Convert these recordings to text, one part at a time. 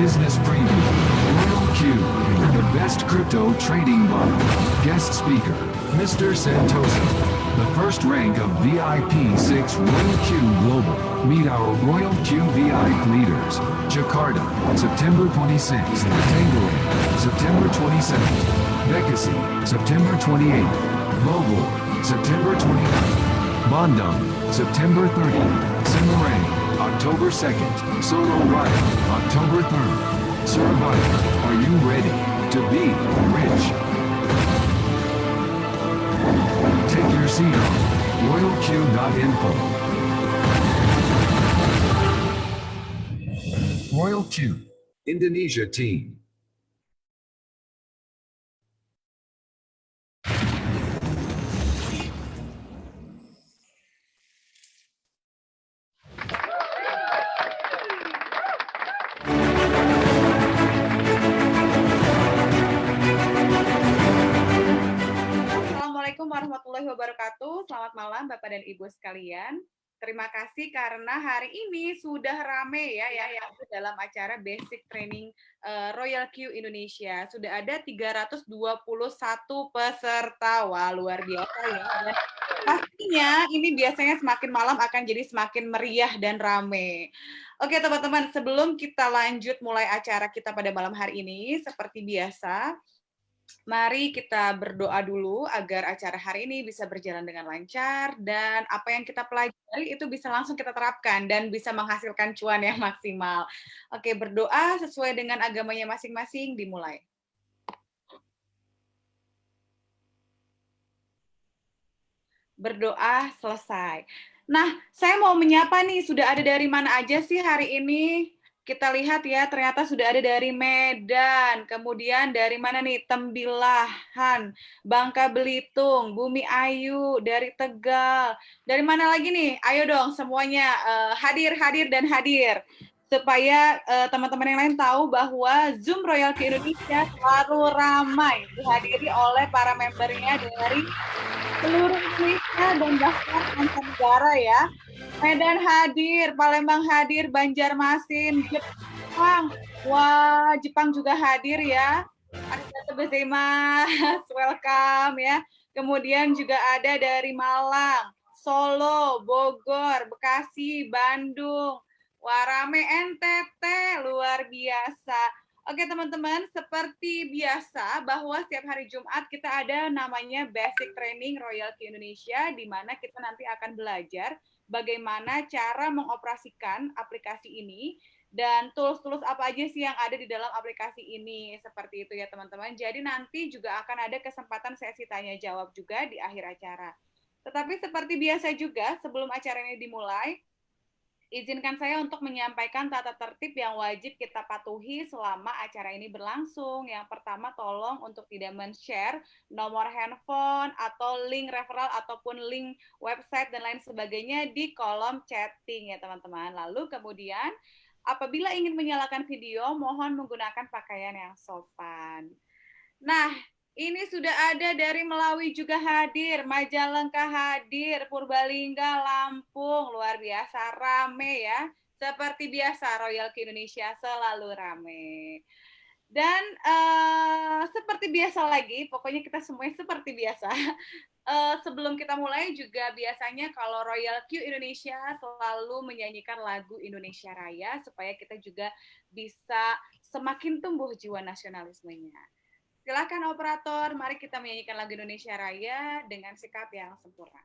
Business Preview. Royal Q, the best crypto trading bot. Guest speaker, Mr. Santoso. The first rank of VIP 6 Royal Q Global. Meet our Royal Q VIP leaders. Jakarta, September 26th. Tangerine, September 27th. Bekasi, September 28th. Bogor, September 29th. Bandung, September 30th. Semarang, October 2nd. Solo Raya, October 3rd. Surabaya, are you ready to be rich? Take your seat on royalq.info. Royal Q, Indonesia team. Assalamualaikum warahmatullahi wabarakatuh. Selamat malam Bapak dan Ibu sekalian. Terima kasih karena hari ini sudah rame ya yang dalam acara Basic Training Royal Q Indonesia. Sudah ada 321 peserta. Wah, luar biasa ya. Dan pastinya ini biasanya semakin malam akan jadi semakin meriah dan rame. Oke teman-teman, sebelum kita lanjut mulai acara kita pada malam hari ini, seperti biasa, mari kita berdoa dulu agar acara hari ini bisa berjalan dengan lancar dan apa yang kita pelajari itu bisa langsung kita terapkan dan bisa menghasilkan cuan yang maksimal. Oke, berdoa sesuai dengan agamanya masing-masing, dimulai. Berdoa selesai. Nah, saya mau menyapa nih, sudah ada dari mana aja sih hari ini? Kita lihat ya, ternyata sudah ada dari Medan, kemudian dari mana nih? Tembilahan, Bangka Belitung, Bumi Ayu, dari Tegal. Dari mana lagi nih? Ayo dong semuanya hadir dan hadir. Supaya teman-teman yang lain tahu bahwa Zoom Royal Q Indonesia selalu ramai dihadiri oleh para membernya dari seluruh Indonesia dan bahkan mancanegara ya. Medan hadir, Palembang hadir, Banjarmasin, Jepang. Wah, Jepang juga hadir ya. Arigatou gozaimasu, welcome ya. Kemudian juga ada dari Malang, Solo, Bogor, Bekasi, Bandung. Wah, rame NTT, luar biasa. Oke teman-teman, seperti biasa bahwa setiap hari Jumat kita ada namanya Basic Training Royal Q Indonesia, di mana kita nanti akan belajar bagaimana cara mengoperasikan aplikasi ini dan tools-tools apa aja sih yang ada di dalam aplikasi ini. Seperti itu ya teman-teman. Jadi nanti juga akan ada kesempatan sesi tanya jawab juga di akhir acara. Tetapi seperti biasa juga sebelum acara ini dimulai, izinkan saya untuk menyampaikan tata tertib yang wajib kita patuhi selama acara ini berlangsung. Yang pertama, tolong untuk tidak men-share nomor handphone atau link referral ataupun link website dan lain sebagainya di kolom chatting ya teman-teman. Lalu kemudian, apabila ingin menyalakan video, mohon menggunakan pakaian yang sopan. Nah, ini sudah ada dari Melawi juga hadir, Majalengka hadir, Purbalingga, Lampung, luar biasa, rame ya. Seperti biasa, Royal Q Indonesia selalu rame. Dan seperti biasa lagi, pokoknya kita semuanya seperti biasa. Sebelum kita mulai juga biasanya kalau Royal Q Indonesia selalu menyanyikan lagu Indonesia Raya supaya kita juga bisa semakin tumbuh jiwa nasionalismenya. Silakan operator, mari kita menyanyikan lagu Indonesia Raya dengan sikap yang sempurna.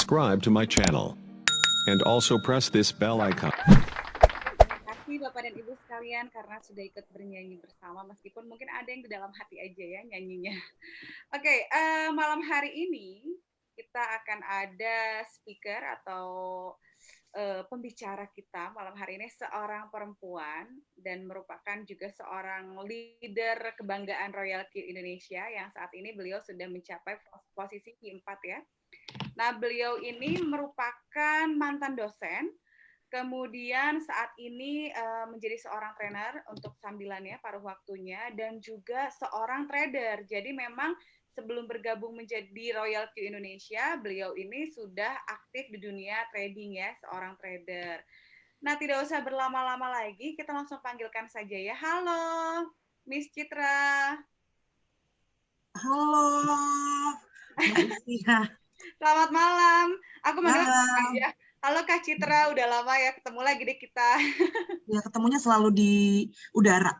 subscribe to my channel. And also press this bell icon. Terima kasih Bapak dan Ibu sekalian karena sudah ikut bernyanyi bersama, meskipun mungkin ada yang di dalam hati aja ya nyanyinya. Oke, malam hari ini kita akan ada speaker atau pembicara kita malam hari ini seorang perempuan dan merupakan juga seorang leader kebanggaan Royal Q Indonesia yang saat ini beliau sudah mencapai posisi Q4 ya. Nah, beliau ini merupakan mantan dosen, kemudian saat ini menjadi seorang trainer untuk sambilannya paruh waktunya dan juga seorang trader. Jadi memang sebelum bergabung menjadi Royal Q Indonesia, beliau ini sudah aktif di dunia trading ya, seorang trader. Nah, tidak usah berlama-lama lagi, kita langsung panggilkan saja ya. Halo, Miss Citra. Halo, Mbak Istia. Selamat malam. Aku manggil aja. Halo Kak Citra, udah lama ya ketemu lagi deh kita. Ya, ketemunya selalu di udara.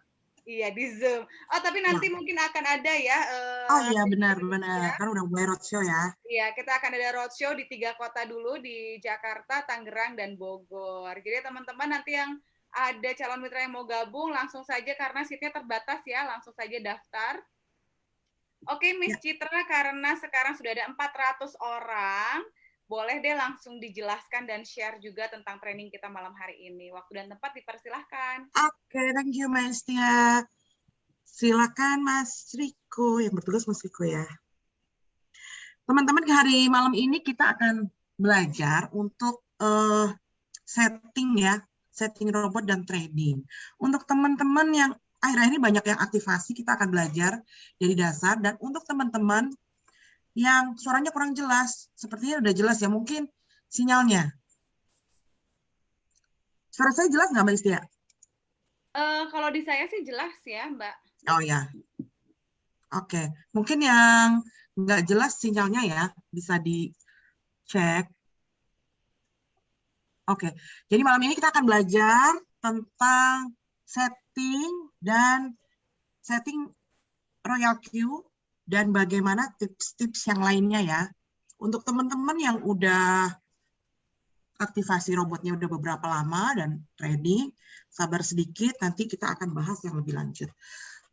Iya, di Zoom. Oh, tapi nanti mungkin akan ada ya. Oh iya, benar-benar. Kan udah mulai roadshow ya. Iya, kita akan ada roadshow di 3 kota dulu, di Jakarta, Tangerang, dan Bogor. Jadi teman-teman nanti yang ada calon mitra yang mau gabung, langsung saja karena seatnya terbatas ya, langsung saja daftar. Oke, Miss Citra, karena sekarang sudah ada 400 orang, boleh deh langsung dijelaskan dan share juga tentang training kita malam hari ini. Waktu dan tempat dipersilahkan. Oke, thank you Mbak Istia. Silakan Mas Riko, yang bertugas Mas Riko ya. Teman-teman, hari malam ini kita akan belajar untuk setting ya, setting robot dan trading. Untuk teman-teman yang akhir-akhir ini banyak yang aktivasi, kita akan belajar dari dasar. Dan untuk teman-teman yang suaranya kurang jelas, sepertinya udah jelas ya, mungkin sinyalnya. Suara saya jelas nggak Mbak Istia? Kalau di saya sih jelas ya, Mbak. Oh ya, oke. Mungkin yang nggak jelas sinyalnya ya, bisa dicek. Oke, jadi malam ini kita akan belajar tentang setting dan setting Royal Q dan bagaimana tips-tips yang lainnya ya. Untuk teman-teman yang udah aktivasi robotnya udah beberapa lama dan trading, sabar sedikit, nanti kita akan bahas yang lebih lanjut.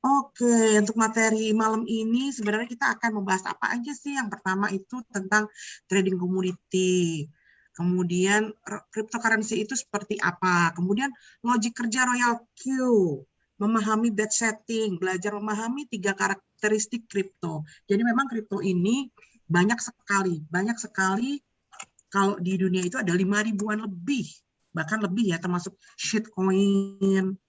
Oke, untuk materi malam ini sebenarnya kita akan membahas apa aja sih? Yang pertama itu tentang trading commodity. Kemudian cryptocurrency itu seperti apa? Kemudian logik kerja Royal Q, memahami bet setting, belajar memahami 3 karakteristik kripto. Jadi memang kripto ini banyak sekali. Kalau di dunia itu ada 5.000-an lebih, bahkan lebih ya, termasuk shitcoin,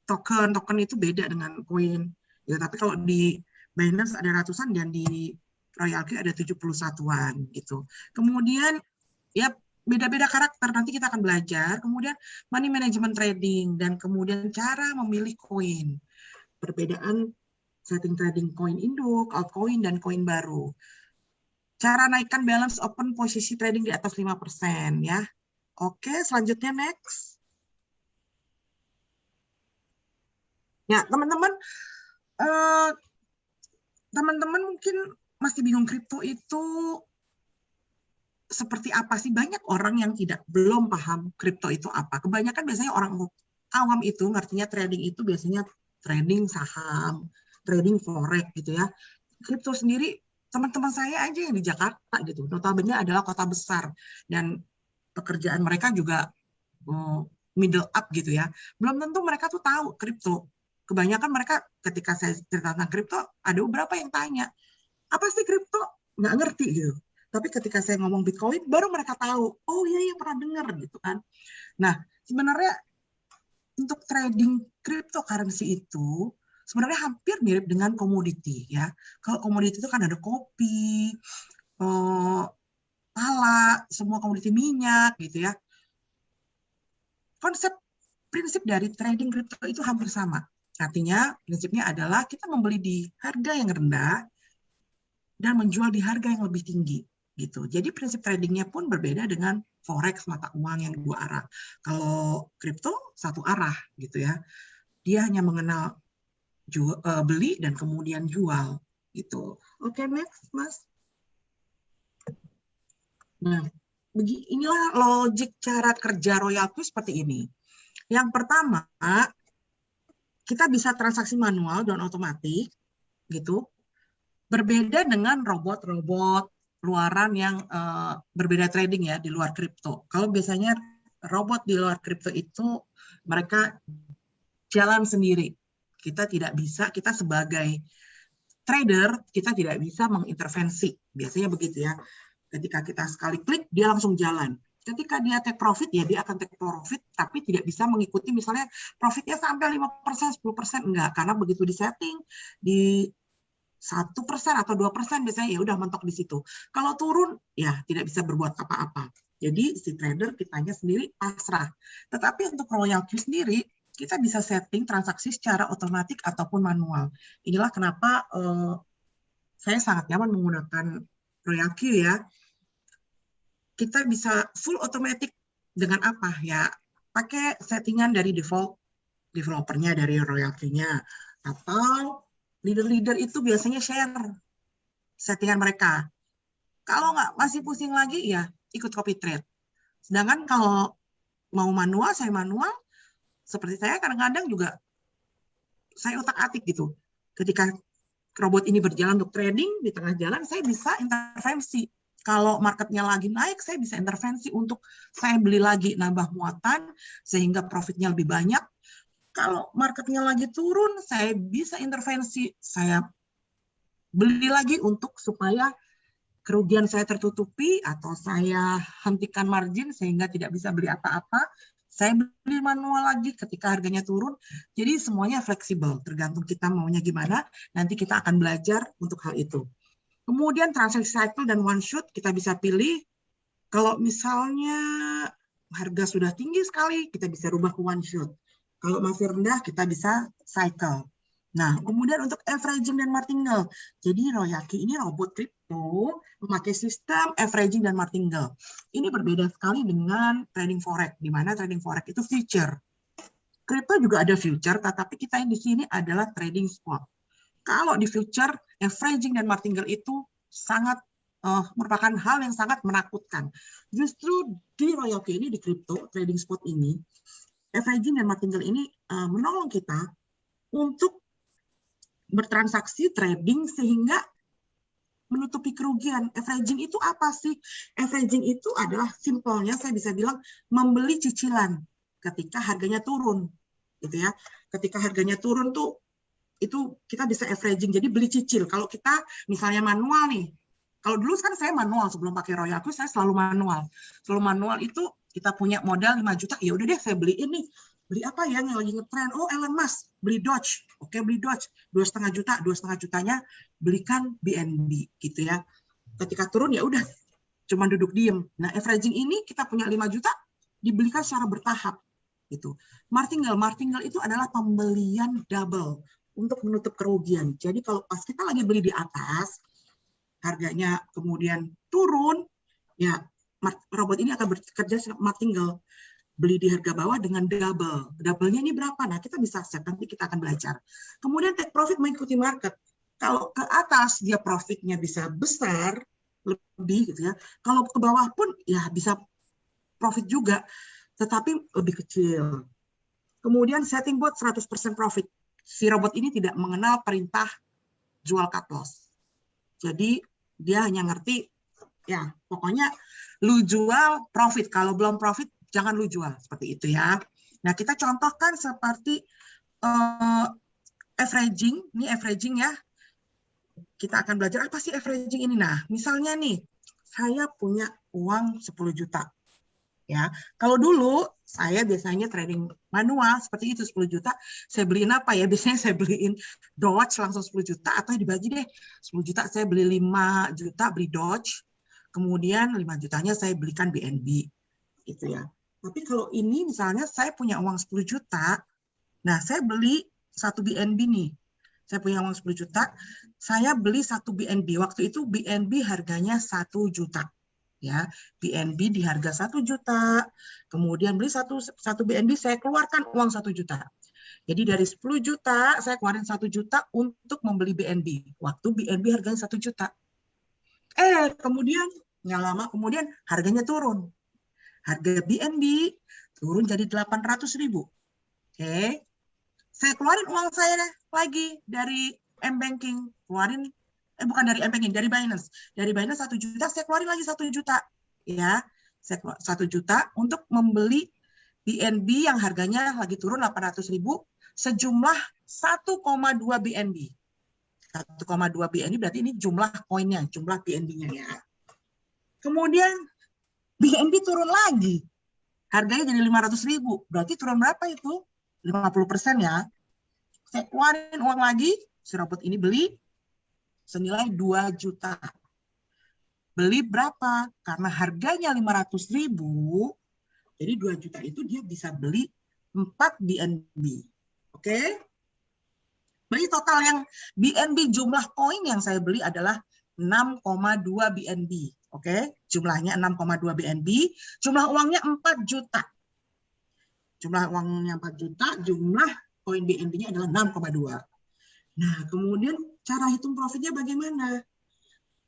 token itu beda dengan koin. Ya, tapi kalau di Binance ada ratusan dan di Royal Q ada 71-an gitu. Kemudian ya beda-beda karakter, nanti kita akan belajar. Kemudian money management trading dan kemudian cara memilih koin. Perbedaan setting trading koin induk, altcoin dan koin baru. Cara naikkan balance open posisi trading di atas 5% ya. Oke, selanjutnya next. Ya, teman-teman mungkin masih bingung kripto itu seperti apa sih? Banyak orang yang belum paham kripto itu apa. Kebanyakan biasanya orang awam itu ngertinya trading itu biasanya trading saham, trading forex gitu ya. Kripto sendiri teman-teman saya aja yang di Jakarta gitu, notabene adalah kota besar dan pekerjaan mereka juga middle up gitu ya. Belum tentu mereka tuh tahu kripto. Kebanyakan mereka ketika saya cerita tentang kripto, ada beberapa yang tanya, apa sih kripto? Nggak ngerti gitu. Tapi ketika saya ngomong Bitcoin, baru mereka tahu, oh iya pernah dengar gitu kan. Nah, sebenarnya untuk trading cryptocurrency itu sebenarnya hampir mirip dengan komoditi ya. Kalau komoditi itu kan ada kopi, pala, semua komoditi minyak gitu ya. Prinsip dari trading kripto itu hampir sama. Artinya prinsipnya adalah kita membeli di harga yang rendah dan menjual di harga yang lebih tinggi gitu. Jadi prinsip tradingnya pun berbeda dengan forex mata uang yang 2 arah. Kalau kripto 1 arah gitu ya. Dia hanya mengenal beli dan kemudian jual gitu. Oke, next, Mas. Nah, inilah logik cara kerja Royal Q seperti ini. Yang pertama, kita bisa transaksi manual dan otomatis, gitu. Berbeda dengan robot-robot luaran yang berbeda trading ya di luar kripto. Kalau biasanya robot di luar kripto itu mereka jalan sendiri. Kita tidak bisa, kita sebagai trader, kita tidak bisa mengintervensi. Biasanya begitu ya. Ketika kita sekali klik, dia langsung jalan. Ketika dia take profit, ya dia akan take profit, tapi tidak bisa mengikuti misalnya profitnya sampai 5%, 10%, enggak. Karena begitu disetting, di 1% atau 2% biasanya ya udah mentok di situ. Kalau turun, ya tidak bisa berbuat apa-apa. Jadi si trader kitanya sendiri pasrah. Tetapi untuk Royal Q sendiri, kita bisa setting transaksi secara otomatis ataupun manual. Inilah kenapa saya sangat nyaman menggunakan Royal Q ya. Kita bisa full automatic dengan apa ya? Pakai settingan dari default developernya dari Royal Q-nya. Atau leader-leader itu biasanya share settingan mereka. Kalau nggak masih pusing lagi, ya ikut copy trade. Sedangkan kalau mau manual, saya manual. Seperti saya kadang-kadang juga saya otak-atik gitu. Ketika robot ini berjalan untuk trading, di tengah jalan saya bisa intervensi. Kalau marketnya lagi naik, saya bisa intervensi untuk saya beli lagi, nambah muatan, sehingga profitnya lebih banyak. Kalau marketnya lagi turun, saya bisa intervensi, saya beli lagi untuk supaya kerugian saya tertutupi, atau saya hentikan margin sehingga tidak bisa beli apa-apa. Saya beli manual lagi ketika harganya turun. Jadi semuanya fleksibel, tergantung kita maunya gimana. Nanti kita akan belajar untuk hal itu. Kemudian transaksi cycle dan one shot kita bisa pilih. Kalau misalnya harga sudah tinggi sekali, kita bisa rubah ke one shot. Kalau masih rendah, kita bisa cycle. Nah, kemudian untuk averaging dan martingale. Jadi Royal Q ini robot kripto memakai sistem averaging dan martingale. Ini berbeda sekali dengan trading forex, di mana trading forex itu future. Kripto juga ada future, tetapi kita di sini adalah trading spot. Kalau di future, averaging dan martingale itu sangat merupakan hal yang sangat menakutkan. Justru di Royal Q ini, di crypto trading spot ini, averaging dan martingale ini menolong kita untuk bertransaksi trading sehingga menutupi kerugian. Averaging itu apa sih? Averaging itu adalah simpelnya saya bisa bilang membeli cicilan ketika harganya turun, gitu ya. Ketika harganya turun tuh itu kita bisa averaging, jadi beli cicil. Kalau kita misalnya manual nih, kalau dulu kan saya manual sebelum pakai Royal Q, saya selalu manual. Selalu manual itu kita punya modal 5 juta, ya udah deh saya beliin nih. Beli apa ya yang lagi ngetren? Oh, Elon Musk, beli Doge. Oke, beli Doge. 2,5 juta, 2,5 jutanya belikan BNB gitu ya. Ketika turun ya udah cuma duduk diem. Nah, averaging ini kita punya 5 juta dibelikan secara bertahap gitu. Martingale itu adalah pembelian double untuk menutup kerugian. Jadi kalau pas kita lagi beli di atas, harganya kemudian turun, ya robot ini akan bekerja martingale, beli di harga bawah dengan double. Double-nya ini berapa? Nah, kita bisa set, nanti kita akan belajar. Kemudian take profit mengikuti market. Kalau ke atas dia profitnya bisa besar, lebih gitu ya. Kalau ke bawah pun ya bisa profit juga, tetapi lebih kecil. Kemudian setting bot 100% profit. Si robot ini tidak mengenal perintah jual cut loss. Jadi dia hanya ngerti, ya pokoknya lu jual profit. Kalau belum profit, jangan lu jual. Seperti itu ya. Nah, kita contohkan seperti averaging. Ini averaging ya. Kita akan belajar apa sih averaging ini. Nah, misalnya nih, saya punya uang 10 juta. Ya, kalau dulu saya biasanya trading manual seperti itu 10 juta, saya beliin apa ya? Biasanya saya beliin Doge langsung 10 juta atau dibagi deh. 10 juta saya beli 5 juta beli Doge, kemudian 5 jutanya saya belikan BNB gitu ya. Tapi kalau ini misalnya saya punya uang 10 juta, nah saya beli satu BNB nih. Saya punya uang 10 juta, saya beli satu BNB. Waktu itu BNB harganya 1 juta. Ya, BNB di harga 1 juta, kemudian beli satu BNB, saya keluarkan uang 1 juta. Jadi dari 10 juta, saya keluarin 1 juta untuk membeli BNB. Waktu BNB harganya 1 juta. Kemudian nggak lama kemudian harganya turun. Harga BNB turun jadi 800.000. Oke. Saya keluarin uang saya lagi dari M-Banking. Bukan dari M-Banking, dari Binance. Dari Binance 1 juta, saya keluarin lagi 1 juta. Ya, saya keluar 1 juta untuk membeli BNB yang harganya lagi turun 800.000 sejumlah 1,2 BNB. 1,2 BNB berarti ini jumlah koinnya, jumlah BNB-nya ya. Kemudian BNB turun lagi. Harganya jadi 500.000. Berarti turun berapa itu? 50% ya. Saya keluarin uang lagi, si robot ini beli senilai 2 juta. Beli berapa? Karena harganya 500.000, jadi 2 juta itu dia bisa beli 4 BNB. Oke? Berarti total yang BNB jumlah koin yang saya beli adalah 6,2 BNB. Oke? Jumlahnya 6,2 BNB, jumlah uangnya 4 juta. Jumlah uangnya 4 juta, jumlah koin BNB-nya adalah 6,2. Nah, kemudian cara hitung profitnya bagaimana?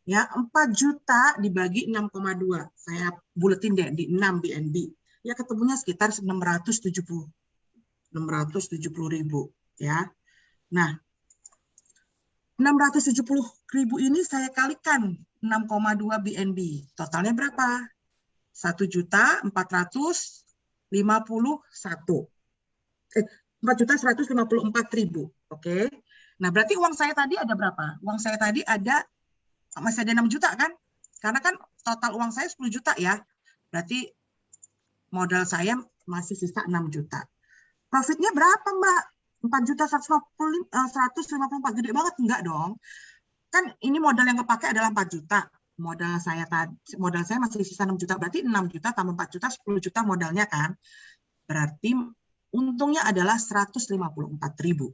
Ya, 4 juta dibagi 6,2. Saya buletin deh di 6 BNB. Ya, ketemunya sekitar 670.000 ya. Nah, 670.000 ini saya kalikan 6,2 BNB. Totalnya berapa? 1.451. 4.154.000. Oke. Nah, berarti uang saya tadi ada berapa? Uang saya tadi masih ada 6 juta kan? Karena kan total uang saya 10 juta ya. Berarti modal saya masih sisa 6 juta. Profitnya berapa, Mbak? 4.154, gede banget? Enggak dong. Kan ini modal yang kepake adalah 4 juta. Modal saya masih sisa 6 juta. Berarti 6 juta tambah 4 juta, 10 juta modalnya kan? Berarti untungnya adalah 154.000.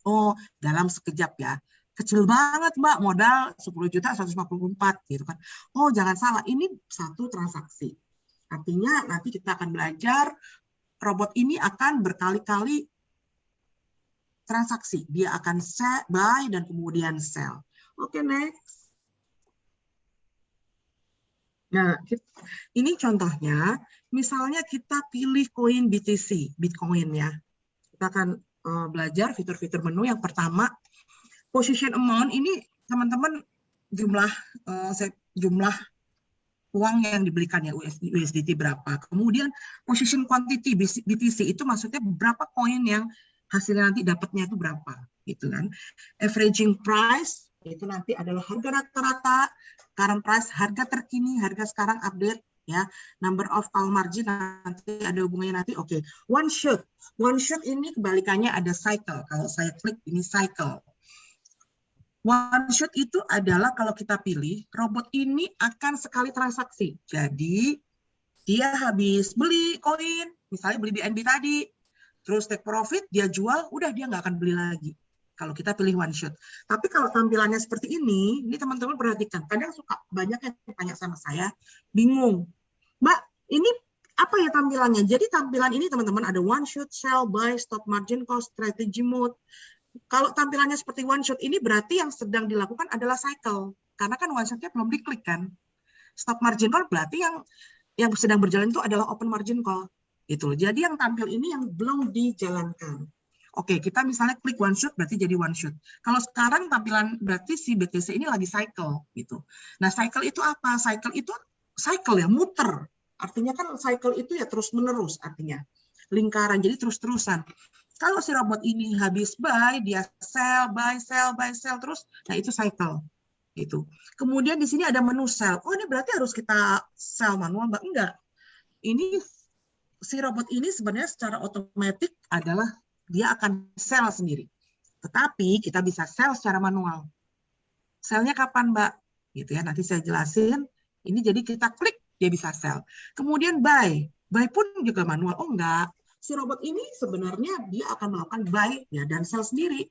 Oh, dalam sekejap ya. Kecil banget, Mbak, modal 10 juta 154 gitu kan. Oh, jangan salah, ini satu transaksi. Artinya nanti kita akan belajar robot ini akan berkali-kali transaksi. Dia akan buy dan kemudian sell. Oke, next. Nah, ini contohnya, misalnya kita pilih koin BTC, Bitcoin ya. Kita akan belajar fitur-fitur menu. Yang pertama, position amount ini teman-teman jumlah uang yang dibelikan ya, USDT berapa. Kemudian position quantity BTC itu maksudnya berapa koin yang hasilnya nanti dapatnya itu berapa gitu kan. Averaging price itu nanti adalah harga rata-rata, current price harga terkini, harga sekarang update ya. Number of call margin nanti ada hubungannya nanti. Oke. One shot ini kebalikannya ada cycle. Kalau saya klik ini cycle. One shot itu adalah kalau kita pilih robot ini akan sekali transaksi. Jadi dia habis beli koin, misalnya beli BNB tadi, terus take profit, dia jual, udah dia nggak akan beli lagi. Kalau kita pilih one shot. Tapi kalau tampilannya seperti ini teman-teman perhatikan. Kadang suka banyak yang tanya sama saya, bingung. Mbak, ini apa ya tampilannya? Jadi tampilan ini teman-teman ada one shot, sell, buy, stop margin call, strategy mode. Kalau tampilannya seperti one shot ini berarti yang sedang dilakukan adalah cycle. Karena kan one shotnya belum diklik kan. Stop margin call berarti yang sedang berjalan itu adalah open margin call. Gitu. Jadi yang tampil ini yang belum dijalankan. Oke, kita misalnya klik one shot berarti jadi one shot. Kalau sekarang tampilan berarti si BTC ini lagi cycle gitu. Nah, cycle itu apa? Cycle itu cycle ya, muter. Artinya kan cycle itu ya terus-menerus artinya. Lingkaran, jadi terus-terusan. Kalau si robot ini habis buy, dia sell, buy, sell terus, nah itu cycle gitu. Kemudian di sini ada menu sell. Oh, ini berarti harus kita sell manual, Mbak? Enggak. Ini si robot ini sebenarnya secara otomatis adalah dia akan sell sendiri. Tetapi kita bisa sell secara manual. Sell-nya kapan, Mbak? Gitu ya, nanti saya jelasin. Ini jadi kita klik, dia bisa sell. Kemudian buy. Buy pun juga manual. Oh, enggak. Si robot ini sebenarnya dia akan melakukan buy ya dan sell sendiri.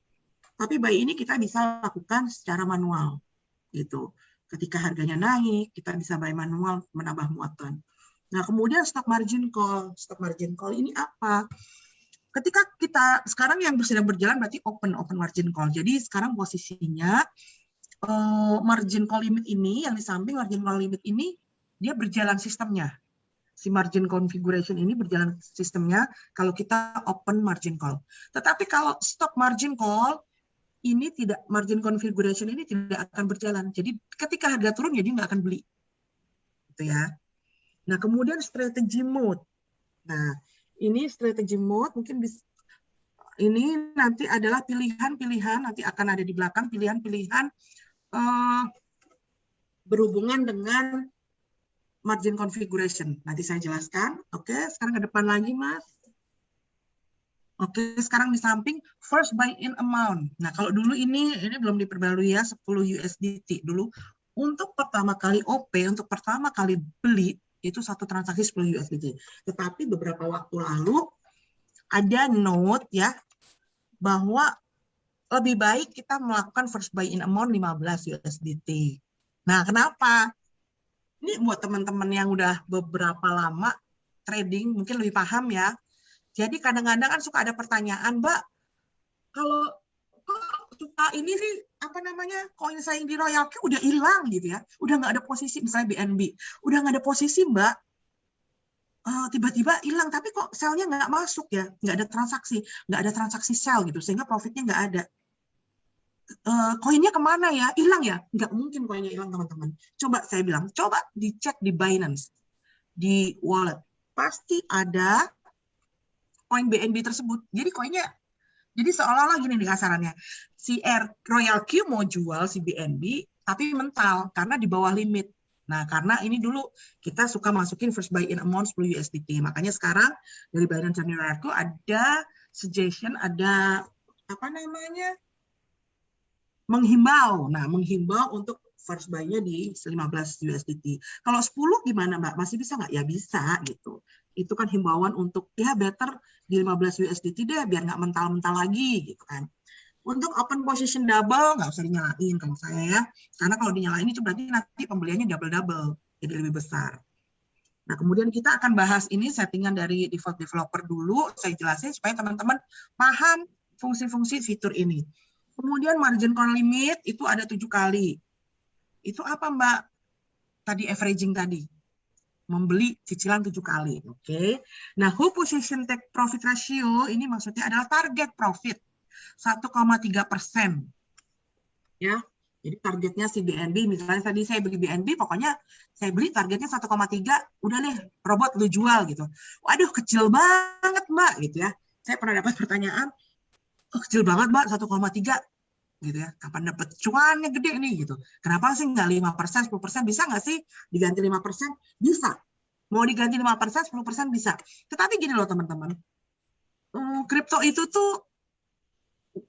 Tapi buy ini kita bisa lakukan secara manual. Gitu. Ketika harganya naik, kita bisa buy manual, menambah muatan. Nah, kemudian stop margin call. Stop margin call ini apa? Ketika kita sekarang yang sedang berjalan berarti open margin call. Jadi sekarang posisinya margin call limit ini yang di samping margin call limit ini dia berjalan sistemnya. Si margin configuration ini berjalan sistemnya kalau kita open margin call. Tetapi kalau stop margin call, ini tidak, margin configuration ini tidak akan berjalan. Jadi ketika harga turun, ya dia nggak akan beli. Gitu ya. Nah, kemudian strategy mode. Nah, ini strategy mode mungkin bisa, ini nanti adalah pilihan-pilihan, nanti akan ada di belakang pilihan-pilihan berhubungan dengan margin configuration. Nanti saya jelaskan. Oke, sekarang ke depan lagi, Mas. Oke, sekarang di samping first buy in amount. Nah, kalau dulu ini belum diperbarui ya, 10 USDT. Dulu untuk pertama kali OP, untuk pertama kali beli, itu satu transaksi 10 USDT. Tetapi beberapa waktu lalu ada note ya, bahwa lebih baik kita melakukan first buy in amount 15 USDT. Nah, kenapa? Ini buat teman-teman yang udah beberapa lama trading, mungkin lebih paham ya. Jadi kadang-kadang kan suka ada pertanyaan, Mbak, kalau kok suka ini sih, apa namanya, koin saya yang di Royal Q udah hilang gitu ya. Udah nggak ada posisi, misalnya BNB. Udah nggak ada posisi, Mbak. Tiba-tiba hilang, tapi kok sell-nya nggak masuk ya. Nggak ada transaksi sell gitu, sehingga profitnya nggak ada. Koinnya kemana ya? Hilang ya? Nggak mungkin koinnya hilang, teman-teman. Coba saya bilang, coba dicek di Binance, di wallet. Pasti ada koin BNB tersebut. Jadi koinnya, jadi seolah-olah gini nih kasarannya. Si Royal Q mau jual si BNB, tapi mental, karena di bawah limit. Nah, karena ini dulu kita suka masukin first buy in amount 10 USDT. Makanya sekarang dari Binance dan Royal Q ada suggestion, ada apa namanya, menghimbau. Nah, menghimbau untuk first buy-nya di 15 USDT. Kalau 10 gimana, Mbak? Masih bisa nggak? Ya bisa gitu. Itu kan himbauan untuk ya better di 15 USDT deh, biar nggak mental-mental lagi gitu kan. Untuk open position double nggak usah dinyalain kalau saya ya. Karena kalau dinyalain itu berarti nanti pembeliannya double-double, jadi lebih besar. Nah, kemudian kita akan bahas ini settingan dari default developer dulu. Saya jelasin supaya teman-teman paham fungsi-fungsi fitur ini. Kemudian margin call limit itu ada 7 kali. Itu apa, Mbak? Tadi averaging tadi. Membeli cicilan 7 kali. Oke. Nah, whole position take profit ratio ini maksudnya adalah target profit 1,3%. Ya. Jadi targetnya si BNB, misalnya tadi saya beli BNB, pokoknya saya beli targetnya 1,3, udah deh, robot lu jual gitu. Waduh, kecil banget, Mbak, gitu ya. Saya pernah dapat pertanyaan, kecil banget, Mbak, 1,3 gitu ya. Kapan dapat cuannya gede nih gitu. Kenapa sih nggak 5%, 10%? Bisa nggak sih diganti 5%? Bisa. Mau diganti 5%, 10% bisa. Tetapi gini loh teman-teman. Kripto itu tuh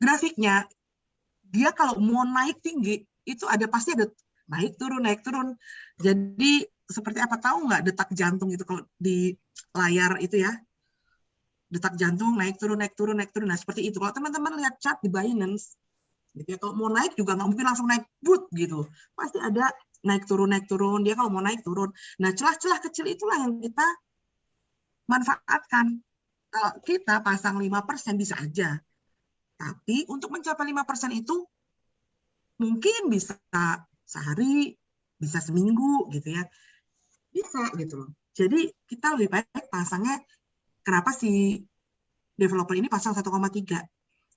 grafiknya, dia kalau mau naik tinggi, itu pasti ada naik turun. Jadi seperti apa, tahu nggak detak jantung itu kalau di layar itu ya. Detak jantung naik turun. Nah, seperti itu. Kalau teman-teman lihat chart di Binance, gitu ya, kalau mau naik juga nggak mungkin langsung naik boot gitu. Pasti ada naik turun. Dia kalau mau naik turun. Nah, celah-celah kecil itulah yang kita manfaatkan. Kalau kita pasang 5% bisa aja. Tapi untuk mencapai 5% itu mungkin bisa sehari, bisa seminggu gitu ya. Bisa gitu loh. Jadi kita lebih baik pasangnya. Kenapa si developer ini pasang 1,3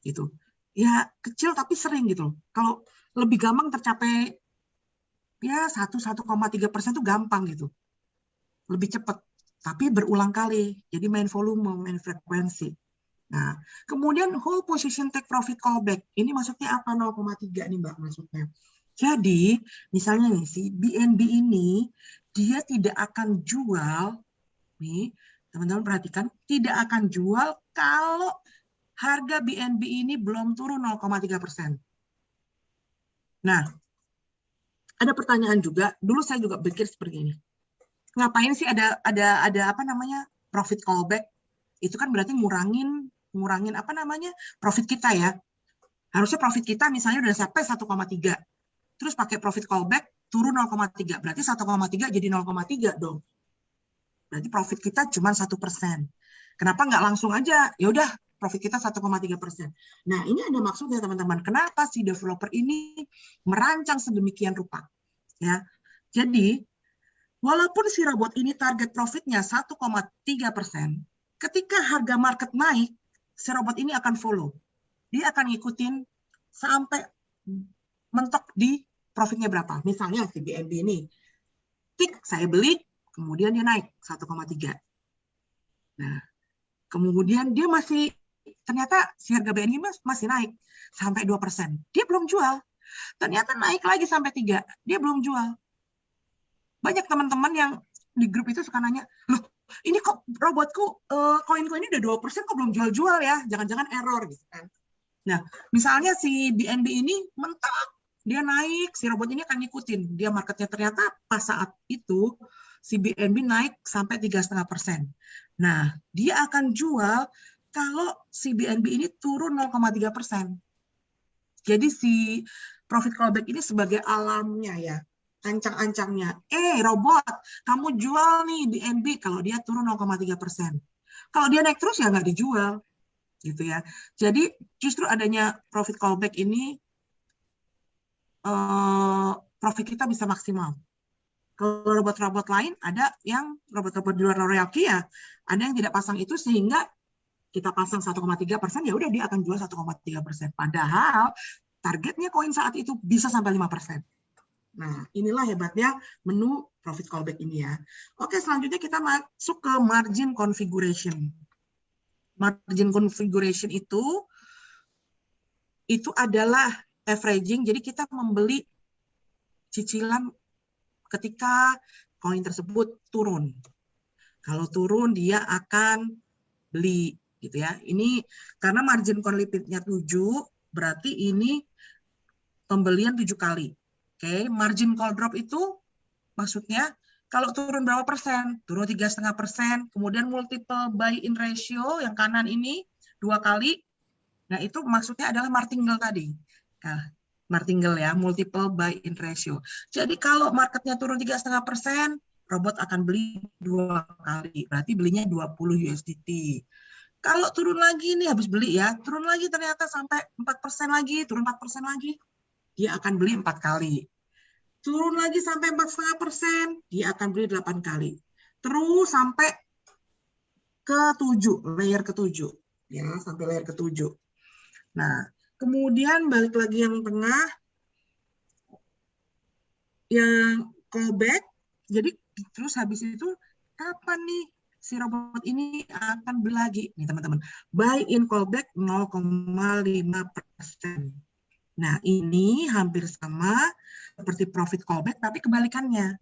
gitu? Ya kecil tapi sering gitu. Kalau lebih gampang tercapai ya 1,3% itu gampang gitu. Lebih cepat. Tapi berulang kali. Jadi main volume, main frekuensi. Nah, kemudian whole position take profit callback. Ini maksudnya apa 0,3 nih, Mbak, maksudnya. Jadi, misalnya nih si BNB ini dia tidak akan jual nih, teman-teman perhatikan, tidak akan jual kalau harga BNB ini belum turun 0,3%. Nah, ada pertanyaan juga. Dulu saya juga pikir seperti ini. Ngapain sih ada apa namanya profit callback? Itu kan berarti ngurangin apa namanya profit kita ya. Harusnya profit kita misalnya udah sampai 1,3. Terus pakai profit callback turun 0,3. Berarti 1,3 jadi 0,3 dong. Berarti profit kita cuma 1%. Kenapa nggak langsung aja? Ya udah, profit kita 1,3%. Nah, ini ada maksudnya teman-teman. Kenapa si developer ini merancang sedemikian rupa? Ya, jadi walaupun si robot ini target profitnya 1,3%, ketika harga market naik, si robot ini akan follow. Dia akan ngikutin sampai mentok di profitnya berapa. Misalnya si BNB ini, tik saya beli, kemudian dia naik 1,3. Nah, kemudian dia masih, ternyata si harga BNB masih naik sampai 2%. Dia belum jual. Ternyata naik lagi sampai 3. Dia belum jual. Banyak teman-teman yang di grup itu suka nanya, loh ini kok robotku, koin-koin ini udah 2%, kok belum jual-jual ya? Jangan-jangan error gitu kan. Nah, misalnya si BNB ini mentok, dia naik, si robot ini akan ngikutin. Dia marketnya ternyata pas saat itu, si BNB naik sampai 3,5%. Nah, dia akan jual kalau si BNB ini turun 0,3%. Jadi si profit callback ini sebagai alarmnya ya, ancang-ancangnya. Robot, kamu jual nih BNB kalau dia turun 0,3%. Kalau dia naik terus ya nggak dijual. Gitu ya. Jadi justru adanya profit callback ini profit kita bisa maksimal. Kalau robot-robot lain ada yang robot-robot di luar Royalty ya, ada yang tidak pasang itu sehingga kita pasang 1,3%, ya udah dia akan jual 1,3%. Padahal targetnya koin saat itu bisa sampai 5%. Nah, inilah hebatnya menu profit callback ini ya. Oke, selanjutnya kita masuk ke margin configuration. Margin configuration itu adalah averaging, jadi kita membeli cicilan ketika koin tersebut turun. Kalau turun dia akan beli gitu ya. Ini karena margin call limitnya 7, berarti ini pembelian 7 kali. Oke, margin call drop itu maksudnya kalau turun berapa persen? Turun 3,5%, kemudian multiple buy-in ratio yang kanan ini 2 kali. Nah, itu maksudnya adalah martingale tadi. Nah, martingale ya, multiple buy-in ratio. Jadi kalau marketnya turun 3,5%, robot akan beli 2 kali. Berarti belinya 20 USDT. Kalau turun lagi nih, habis beli ya, turun lagi ternyata sampai 4% lagi, turun 4% lagi, dia akan beli 4 kali. Turun lagi sampai 4,5%, dia akan beli 8 kali. Terus sampai ke 7, layer ke-7. Ya, sampai layer ke-7. Nah, kemudian balik lagi yang tengah, yang callback. Jadi terus habis itu, kapan nih si robot ini akan beli lagi? Nih teman-teman, buy in callback 0,5%. Nah, ini hampir sama seperti profit callback, tapi kebalikannya.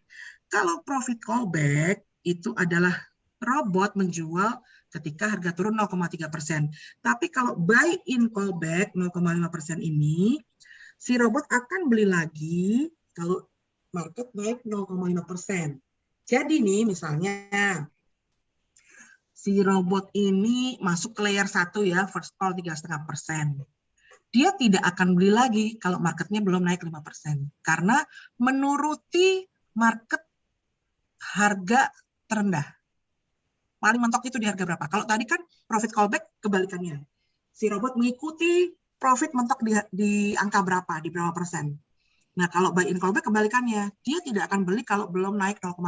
Kalau profit callback itu adalah robot menjual ketika harga turun 0,3%. Tapi kalau buy in callback 0,5% ini, si robot akan beli lagi kalau market naik 0,5%. Jadi nih misalnya, si robot ini masuk ke layer 1 ya, first call 3,5%. Dia tidak akan beli lagi kalau marketnya belum naik 5%. Karena menuruti market harga terendah. Paling mentok itu di harga berapa? Kalau tadi kan profit callback kebalikannya. Si robot mengikuti profit mentok di angka berapa, di berapa persen. Nah, kalau buy in callback kebalikannya. Dia tidak akan beli kalau belum naik 0,5.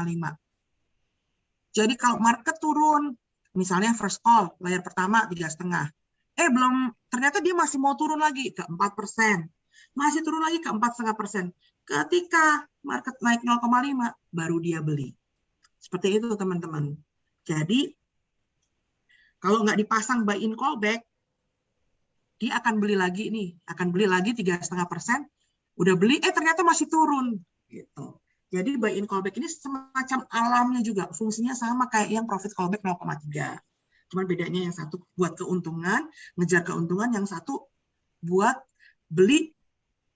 Jadi kalau market turun, misalnya first call, layer pertama 3,5. Belum, ternyata dia masih mau turun lagi ke 4%. Masih turun lagi ke 4,5%. Ketika market naik 0,5, baru dia beli. Seperti itu teman-teman. Jadi, kalau nggak dipasang buy in callback, dia akan beli lagi nih. Akan beli lagi 3,5%. Udah beli, ternyata masih turun. Gitu. Jadi buy in callback ini semacam alarmnya juga. Fungsinya sama kayak yang profit callback 0,3. Cuma bedanya yang satu buat keuntungan, ngejar keuntungan, yang satu buat beli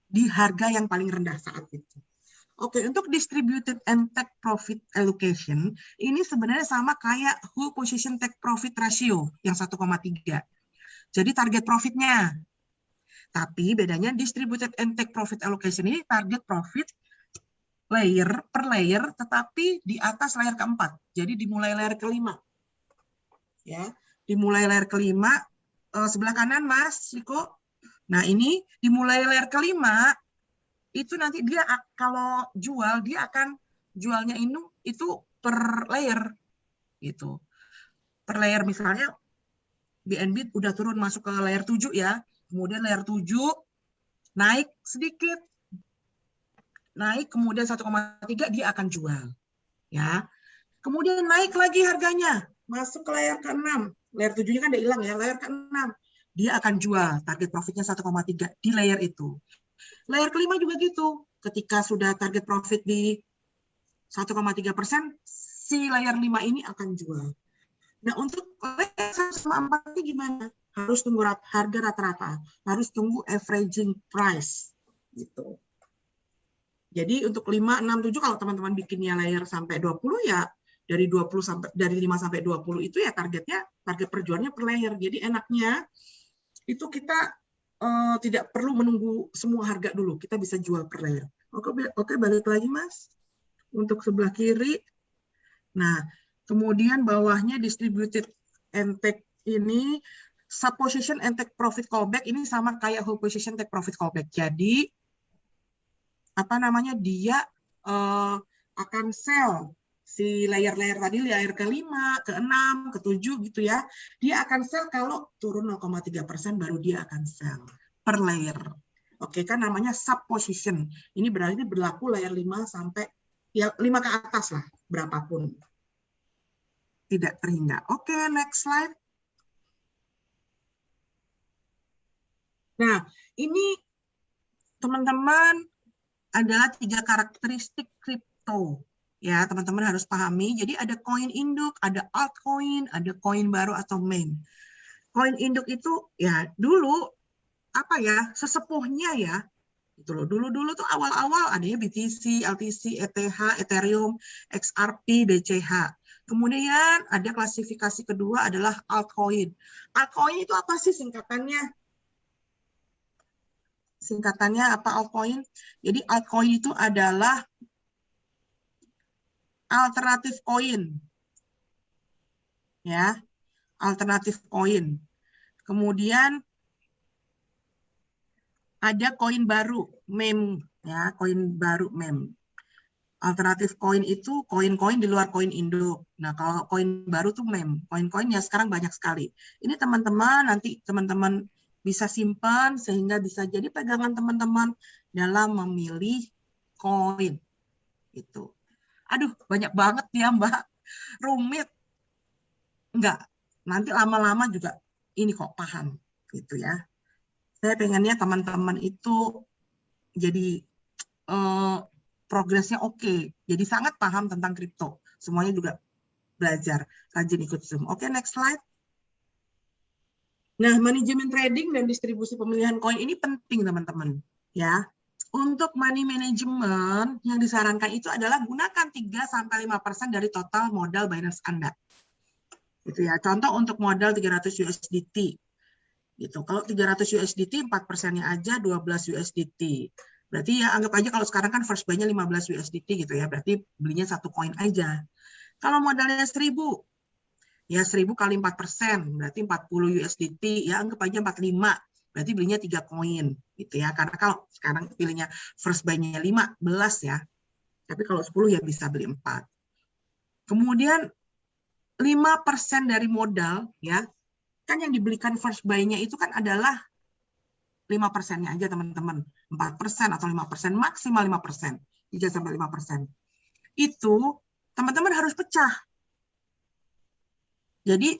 di harga yang paling rendah saat itu. Oke, untuk distributed and take profit allocation, ini sebenarnya sama kayak whole position take profit ratio yang 1,3. Jadi target profitnya. Tapi bedanya distributed and take profit allocation ini target profit layer per layer, tetapi di atas layer keempat. Jadi dimulai layer kelima. Ya, dimulai layer kelima, sebelah kanan Mas Riko. Nah, ini dimulai layer kelima, itu nanti dia kalau jual, dia akan jualnya itu per layer gitu. Per layer misalnya BNB udah turun masuk ke layer 7 ya. Kemudian layer 7 naik sedikit. Naik kemudian 1,3 dia akan jual. Ya. Kemudian naik lagi harganya. Masuk ke layer ke-6. Layer 7-nya kan udah hilang ya. Layer ke-6 dia akan jual. Target profitnya 1,3 di layer itu. Layer ke-5 juga gitu. Ketika sudah target profit di 1,3%, si layer 5 ini akan jual. Nah, untuk layer 1,4 ini gimana? Harus tunggu harga rata-rata. Harus tunggu averaging price. Gitu. Jadi untuk 5, 6, 7 kalau teman-teman bikinnya layer sampai 20 ya dari 5 sampai 20 itu ya target perjuangannya per layer. Jadi enaknya itu kita tidak perlu menunggu semua harga dulu. Kita bisa jual per layer. Oke, balik lagi Mas. Untuk sebelah kiri. Nah, kemudian bawahnya distributed and take ini sub position and take profit callback ini sama kayak whole position take profit callback. Jadi dia akan sell si layer-layer tadi, layer ke-5, ke-6, ke-7 gitu ya. Dia akan sell kalau turun 0,3% baru dia akan sell per layer. Oke, kan namanya sub position. Ini berarti berlaku layer 5 sampai ya 5 ke atas lah, berapapun. Tidak terhingga. Oke, next slide. Nah, ini teman-teman adalah 3 karakteristik kripto. Ya, teman-teman harus pahami. Jadi ada koin induk, ada altcoin, ada koin baru atau meme. Koin induk itu ya dulu sesepuhnya ya. Gitu loh. Dulu tuh awal-awal adanya BTC, LTC, ETH, Ethereum, XRP, BCH. Kemudian ada klasifikasi kedua adalah altcoin. Altcoin itu apa sih singkatannya? Singkatannya apa altcoin? Jadi altcoin itu adalah alternatif koin. Ya, alternatif koin. Kemudian ada koin baru, meme, ya, koin baru meme. Alternatif koin itu koin-koin di luar koin induk. Nah, kalau koin baru tuh meme. Koin-koin ya sekarang banyak sekali. Ini teman-teman, nanti teman-teman bisa simpan sehingga bisa jadi pegangan teman-teman dalam memilih koin. Itu. Aduh, banyak banget ya, Mbak. Rumit. Enggak. Nanti lama-lama juga ini kok paham. Gitu ya. Saya pengennya teman-teman itu jadi progresnya oke. Jadi sangat paham tentang kripto. Semuanya juga belajar, rajin ikut Zoom. Oke, next slide. Nah, manajemen trading dan distribusi pemilihan koin ini penting, teman-teman. Ya. Untuk money management, yang disarankan itu adalah gunakan 3-5% dari total modal Binance Anda. Gitu ya. Contoh untuk modal 300 USDT. Gitu. Kalau 300 USDT, 4%-nya aja 12 USDT. Berarti ya anggap aja kalau sekarang kan first buy-nya 15 USDT gitu ya. Berarti belinya 1 koin aja. Kalau modalnya 1.000, ya 1.000 kali 4%, berarti 40 USDT. Ya anggap aja 45, berarti belinya 3 koin. Gitu ya. Karena kalau sekarang pilihnya first buy-nya 15 ya. Tapi kalau 10 ya bisa beli 4. Kemudian 5% dari modal ya. Kan yang dibelikan first buy-nya itu kan adalah 5%-nya aja teman-teman. 4% atau 5%, maksimal 5%. 3-5%. Itu teman-teman harus pecah. Jadi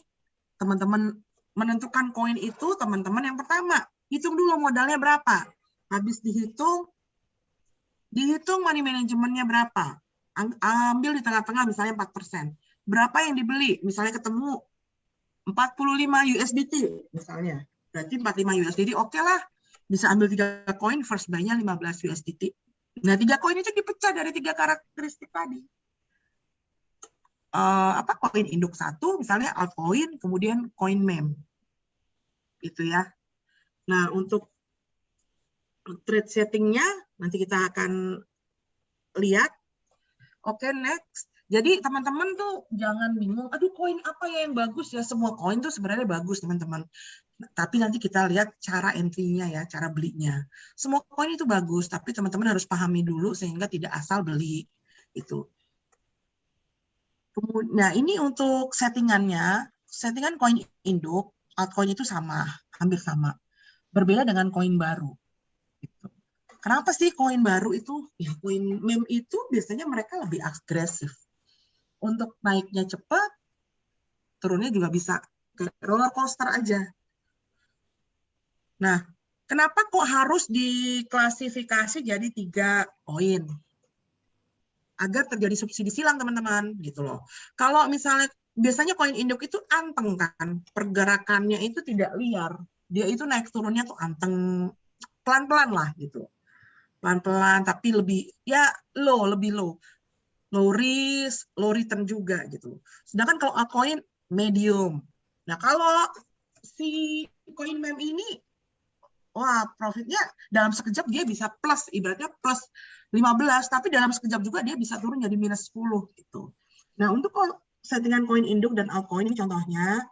teman-teman menentukan koin itu teman-teman yang pertama. Hitung dulu modalnya berapa. Habis dihitung money manajemennya berapa. Ambil di tengah-tengah misalnya 4%. Berapa yang dibeli? Misalnya ketemu 45 USDT misalnya. Berarti 45 USDT oke lah. Bisa ambil 3 koin, first buy-nya 15 USDT. Nah, 3 koin itu dipecah dari 3 karakteristik tadi. Koin induk 1, misalnya altcoin, kemudian koin meme. Itu ya. Nah, untuk trade setting-nya, nanti kita akan lihat. Oke, next. Jadi teman-teman tuh jangan bingung, aduh koin apa ya yang bagus ya? Semua koin tuh sebenarnya bagus teman-teman. Tapi nanti kita lihat cara entry-nya ya, cara belinya. Semua koin itu bagus, tapi teman-teman harus pahami dulu sehingga tidak asal beli. Itu. Nah, ini untuk settingannya, settingan koin induk, altcoin itu sama, hampir sama. Berbeda dengan koin baru. Gitu. Kenapa sih koin baru itu? Ya, koin meme itu biasanya mereka lebih agresif. Untuk naiknya cepat, turunnya juga bisa. Kayak roller coaster aja. Nah, kenapa kok harus diklasifikasi jadi 3 koin? Agar terjadi subsidi silang, teman-teman, gitu loh. Kalau misalnya biasanya koin induk itu anteng kan, pergerakannya itu tidak liar. Dia itu naik turunnya tuh anteng, pelan-pelan lah gitu. Pelan-pelan tapi lebih lebih low. Low risk, low return juga gitu. Sedangkan kalau altcoin medium. Nah, kalau si koin meme ini wah, profitnya dalam sekejap dia bisa plus, ibaratnya plus 15, tapi dalam sekejap juga dia bisa turun jadi minus 10 gitu. Nah, untuk settingan koin induk dan altcoin ini contohnya,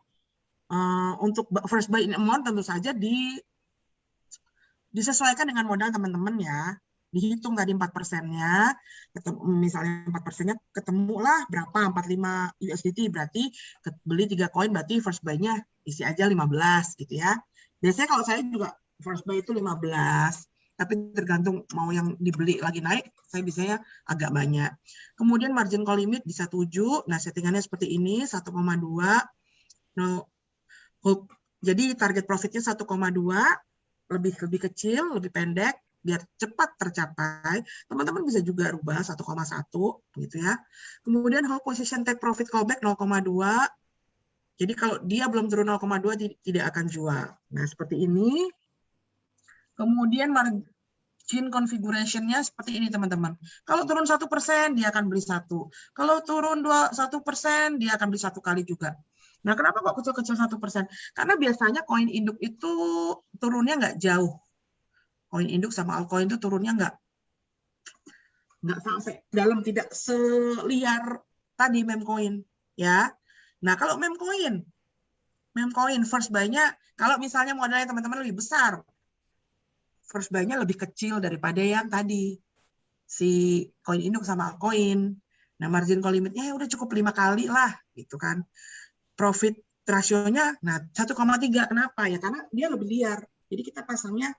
untuk first buy in amount tentu saja disesuaikan dengan modal teman-teman ya. Dihitung tadi 4%-nya, misalnya 4%-nya ketemulah berapa, 45 USDT, berarti beli 3 koin, berarti first buy-nya isi aja 15 gitu ya. Biasanya kalau saya juga first buy itu 15, tapi tergantung mau yang dibeli lagi naik, saya biasanya agak banyak. Kemudian margin call limit bisa 7, nah settingannya seperti ini, 1,2. Nah, jadi target profitnya 1,2, lebih kecil, lebih pendek, biar cepat tercapai. Teman-teman bisa juga rubah 1,1 gitu ya. Kemudian hold position take profit callback 0,2. Jadi kalau dia belum turun 0,2 tidak akan jual. Nah, seperti ini. Kemudian margin configuration-nya seperti ini, teman-teman. Kalau turun 1%, dia akan beli 1. Kalau turun 1%, dia akan beli 1 kali juga. Nah, kenapa kok kecil-kecil 1%? Karena biasanya koin induk itu turunnya nggak jauh. Koin induk sama altcoin itu turunnya nggak sampai dalam, tidak seliar tadi meme coin. Ya. Nah, kalau meme coin first buy-nya, kalau misalnya modalnya teman-teman lebih besar, first buy-nya lebih kecil daripada yang tadi, si koin induk sama altcoin. Nah, margin call limit-nya ya udah cukup 5 kali lah, gitu kan. Profit ratio-nya, nah 1,3. Kenapa? Ya karena dia lebih liar. Jadi kita pasangnya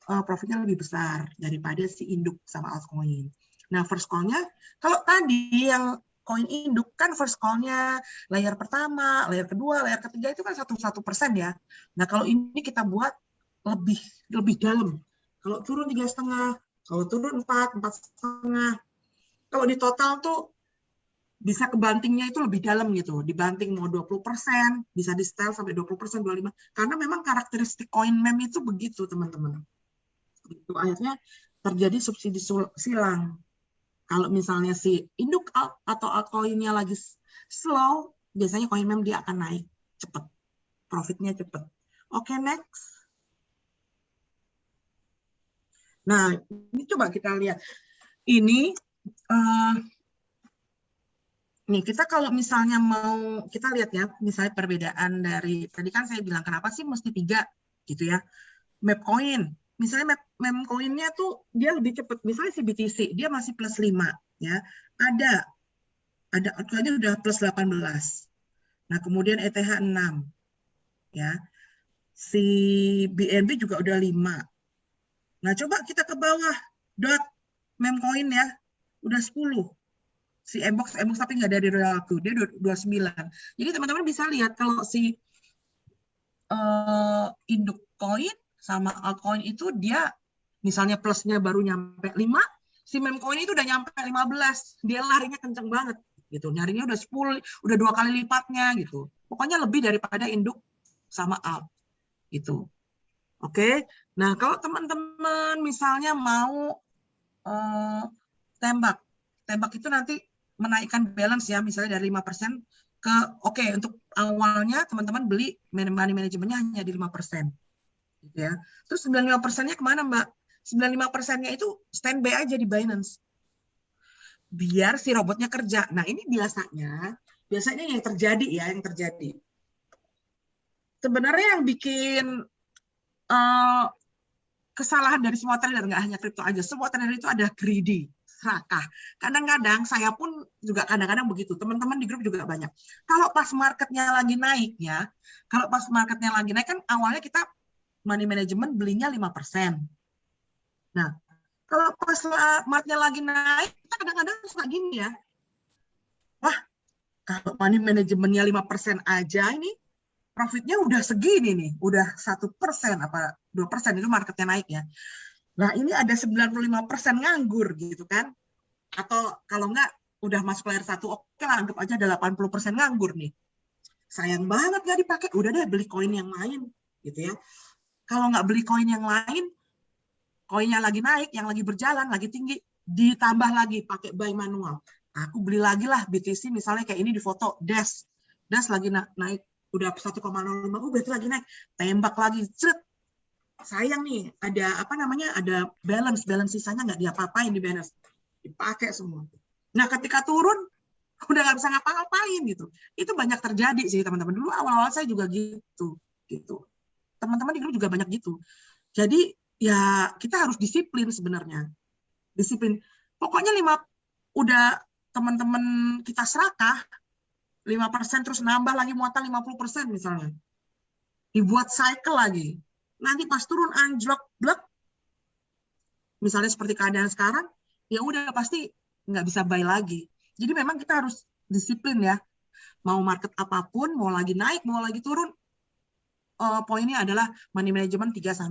profitnya lebih besar daripada si induk sama altcoin. Nah, first call-nya, kalau tadi yang koin induk kan first call-nya layer pertama, layer kedua, layer ketiga itu kan 1% ya. Nah, kalau ini kita buat lebih dalam. Kalau turun 3,5, kalau turun 4,5. Kalau di total tuh bisa kebantingnya itu lebih dalam gitu. Dibanting mau 20%, bisa di setel sampai 20%, 25%. Karena memang karakteristik koin meme itu begitu, teman-teman. Itu akhirnya terjadi subsidi silang. Kalau misalnya si induk atau altcoin-nya lagi slow, biasanya koin meme dia akan naik cepat. Profitnya cepat. Oke, next. Nah, ini coba kita lihat. Ini, nih kita kalau misalnya mau, kita lihat ya, misalnya perbedaan dari, tadi kan saya bilang kenapa sih mesti 3 gitu ya. Map coin, misalnya meme coin-nya tuh dia lebih cepat. Misalnya si BTC, dia masih plus 5 ya. Ada altcoin-nya udah plus 18. Nah, kemudian ETH 6 ya. Si BNB juga udah 5. Nah, coba kita ke bawah, meme coin ya, udah 10. Si Mbox tapi nggak dari Royalku, dia 29. Jadi teman-teman bisa lihat kalau si induk coin sama altcoin itu dia misalnya plusnya baru nyampe 5, si meme coin itu udah nyampe 15. Dia larinya kenceng banget gitu. Nyarinya udah 10, udah 2 kali lipatnya gitu. Pokoknya lebih daripada induk sama alt gitu. Oke, nah kalau teman-teman misalnya mau tembak itu nanti menaikkan balance ya, misalnya dari 5% ke, untuk awalnya teman-teman beli money manajemennya hanya di 5%. Gitu ya. Terus 95%-nya kemana, Mbak? 95%-nya itu standby aja di Binance. Biar si robotnya kerja. Nah, ini biasanya yang terjadi. Sebenarnya yang bikin kesalahan dari semua trader, nggak hanya kripto aja, semua trader itu ada greedy, serakah. Kadang-kadang saya pun juga kadang-kadang begitu. Teman-teman di grup juga banyak. Kalau pas marketnya lagi naik ya, kalau pas marketnya lagi naik kan awalnya kita money management belinya 5%. Nah, kalau pas marketnya lagi naik, kita kadang-kadang suka gini ya. Wah, kalau money manajemennya 5% aja ini profitnya udah segini nih, udah 1% apa 2% itu marketnya naik ya. Nah, ini ada 95% nganggur gitu kan. Atau kalau enggak udah masuk layer 1, oke lah anggap aja ada 80% nganggur nih. Sayang banget nggak dipakai, udah deh beli koin yang lain gitu ya. Kalau nggak beli koin yang lain, koinnya lagi naik, yang lagi berjalan, lagi tinggi, ditambah lagi pakai buy manual. Aku beli lagi lah BTC misalnya kayak ini di foto, DAS lagi naik, udah 1,05, berarti lagi naik, tembak lagi, cret. Sayang nih, ada apa namanya, ada balance sisanya nggak diapa-apain di balance, dipakai semua. Nah, ketika turun, udah nggak bisa ngapa-ngapain gitu. Itu banyak terjadi sih teman-teman. Dulu awal-awal saya juga gitu. Teman-teman di grup juga banyak gitu. Jadi ya kita harus disiplin sebenarnya. Disiplin. Pokoknya udah teman-teman kita serakah, 5% terus nambah lagi muatan 50% misalnya. Dibuat cycle lagi. Nanti pas turun anjlok, blek, misalnya seperti keadaan sekarang, ya udah pasti nggak bisa buy lagi. Jadi memang kita harus disiplin ya. Mau market apapun, mau lagi naik, mau lagi turun, poinnya adalah money management 3-5%.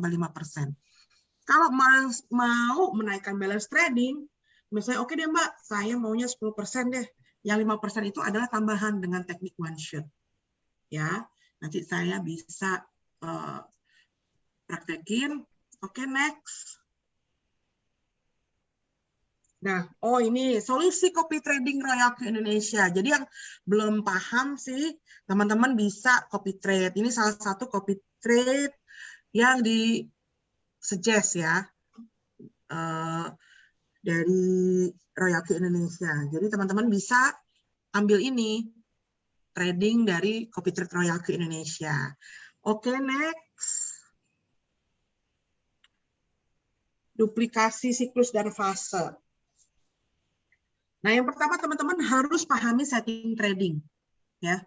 Kalau mau menaikkan balance trading, misalnya oke deh Mbak, saya maunya 10% deh. Yang 5% itu adalah tambahan dengan teknik one shot. Ya, nanti saya bisa praktekin. Oke, next. Nah, ini solusi copy trading Royal Q Indonesia. Jadi yang belum paham sih, teman-teman bisa copy trade. Ini salah satu copy trade yang di suggest ya dari Royal Q Indonesia. Jadi teman-teman bisa ambil ini trading dari copy trade Royal Q Indonesia. Oke, next. Duplikasi siklus dan fase. Nah, yang pertama teman-teman harus pahami setting trading, ya.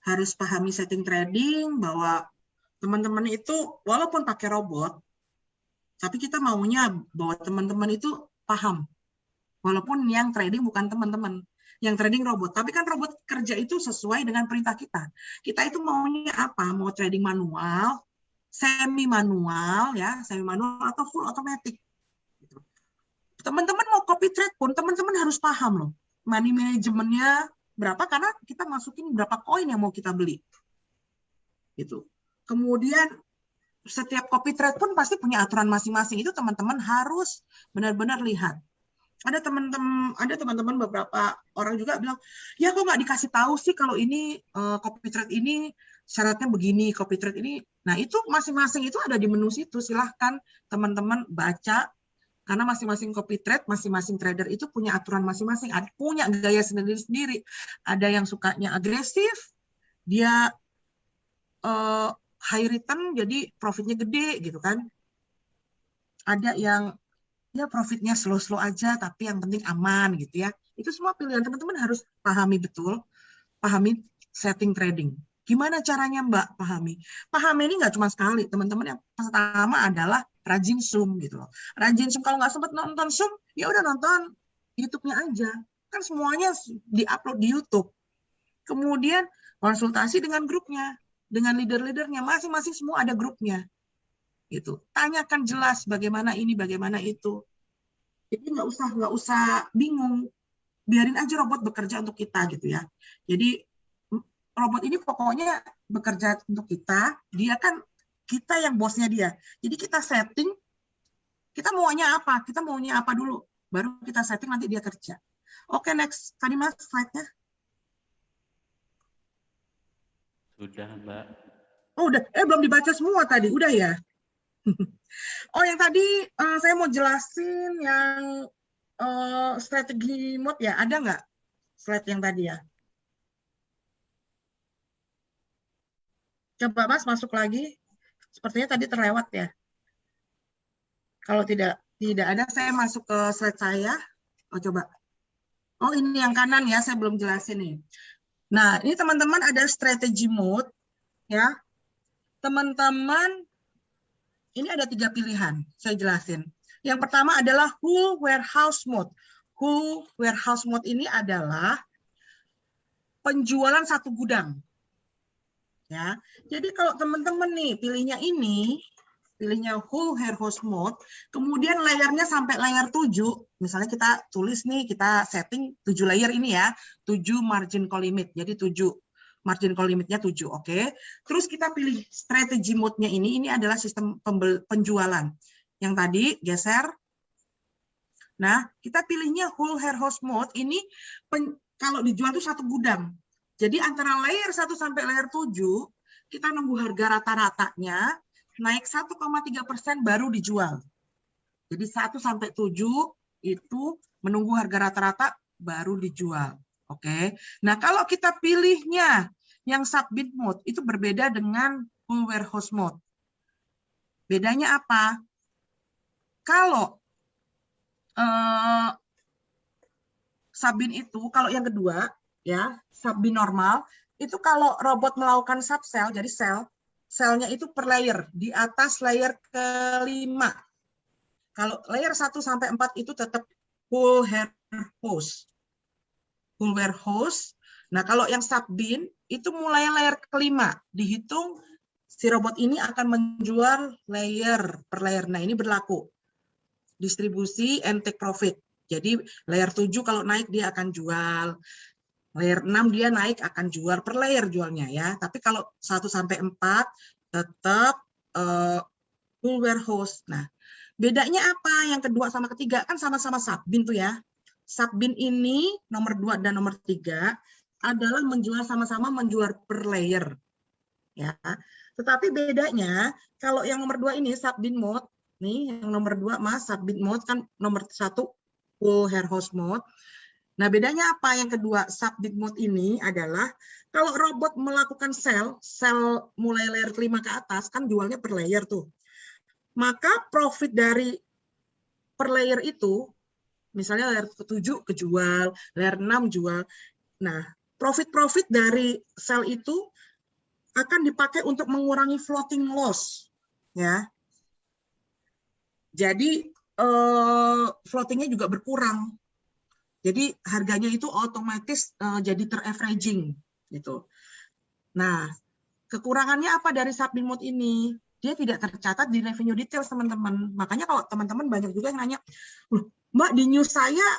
Harus pahami setting trading bahwa teman-teman itu walaupun pakai robot, tapi kita maunya bahwa teman-teman itu paham. Walaupun yang trading bukan teman-teman, yang trading robot. Tapi kan robot kerja itu sesuai dengan perintah kita. Kita itu maunya apa? Mau trading manual, semi manual, ya, semi manual atau full automatic. Teman-teman mau copy trade pun, teman-teman harus paham loh. Money manajemennya berapa, karena kita masukin berapa koin yang mau kita beli. Gitu. Kemudian, setiap copy trade pun pasti punya aturan masing-masing. Itu teman-teman harus benar-benar lihat. Ada teman-teman beberapa orang juga bilang, ya kok nggak dikasih tahu sih kalau ini copy trade ini syaratnya begini, copy trade ini. Nah, itu masing-masing itu ada di menu situ. Silahkan teman-teman baca. Karena masing-masing copy trade, masing-masing trader itu punya aturan masing-masing, punya gaya sendiri-sendiri. Ada yang sukanya agresif, dia high return, jadi profitnya gede gitu kan. Ada yang ya profitnya slow-slow aja, tapi yang penting aman gitu ya. Itu semua pilihan, teman-teman harus pahami betul, pahami setting trading. Gimana caranya Mbak pahami? Pahami ini nggak cuma sekali, teman-teman. Yang pertama adalah rajin Zoom gitu loh. Rajin Zoom, kalau nggak sempat nonton Zoom, ya udah nonton YouTube-nya aja. Kan semuanya di-upload di YouTube. Kemudian konsultasi dengan grupnya, dengan leader-leadernya, masing-masing semua ada grupnya. Gitu. Tanyakan jelas bagaimana ini, bagaimana itu. Jadi nggak usah bingung. Biarin aja robot bekerja untuk kita gitu ya. Jadi robot ini pokoknya bekerja untuk kita, dia kan kita yang bosnya dia. Jadi kita setting, kita maunya apa dulu, baru kita setting nanti dia kerja. Oke, next. Tadi Mas slide-nya. Sudah, Mbak. Oh, udah. Belum dibaca semua tadi, udah ya? Oh, yang tadi saya mau jelasin yang strategi mode ya, ada nggak slide yang tadi ya? Coba Mas masuk lagi. Sepertinya tadi terlewat ya. Kalau tidak ada, saya masuk ke slide saya. Oh, coba. Oh, ini yang kanan ya, saya belum jelasin nih. Nah, ini teman-teman ada strategy mode ya. Teman-teman, ini ada 3 pilihan, saya jelasin. Yang pertama adalah whole warehouse mode. Whole warehouse mode ini adalah penjualan satu gudang. Ya. Jadi kalau teman-teman nih pilihnya ini, pilihnya whole warehouse mode, kemudian layarnya sampai layar 7, misalnya kita tulis nih, kita setting 7 layer ini ya, 7 margin call limit, jadi 7 margin call limitnya 7, oke. Terus kita pilih strategy mode-nya ini adalah sistem penjualan. Yang tadi geser. Nah, kita pilihnya whole warehouse mode, ini kalau dijual itu satu gudang. Jadi antara layer 1 sampai layer 7, kita nunggu harga rata-ratanya, naik 1,3% baru dijual. Jadi 1 sampai 7 itu menunggu harga rata-rata baru dijual. Oke. Nah, kalau kita pilihnya yang subbid mode itu berbeda dengan full warehouse mode. Bedanya apa? Kalau subbid itu, kalau yang kedua ya, subbid normal itu kalau robot melakukan subsell, jadi selnya itu per layer, di atas layer ke-5. Kalau layer 1 sampai 4 itu tetap full warehouse. Full warehouse. Nah, kalau yang subbin itu mulai layer ke-5, dihitung si robot ini akan menjual layer per layer. Nah, ini berlaku. Distribusi and take profit. Jadi layer 7 kalau naik dia akan jual. Layer 6 dia naik akan jual per layer jualnya ya. Tapi kalau 1 sampai 4 tetap full warehouse. Nah, bedanya apa? Yang kedua sama ketiga kan sama-sama subbin tuh ya. Subbin ini nomor 2 dan nomor 3 adalah menjual sama-sama menjual per layer. Ya. Tetapi bedanya kalau yang nomor 2 ini subbin mode, nih yang nomor 2 Mas, subbin mode kan nomor 1 full warehouse mode. Nah, bedanya apa? Yang kedua, subbid mode ini adalah kalau robot melakukan sell mulai layer 5 ke atas, kan jualnya per layer tuh. Maka profit dari per layer itu, misalnya layer 7 kejual, layer 6 jual. Nah, profit dari sell itu akan dipakai untuk mengurangi floating loss. Ya. Jadi, floatingnya juga berkurang. Jadi harganya itu otomatis jadi ter-averaging gitu. Nah, kekurangannya apa dari subbid mode ini? Dia tidak tercatat di revenue details, teman-teman. Makanya kalau teman-teman banyak juga yang nanya, "Loh, Mbak, di news saya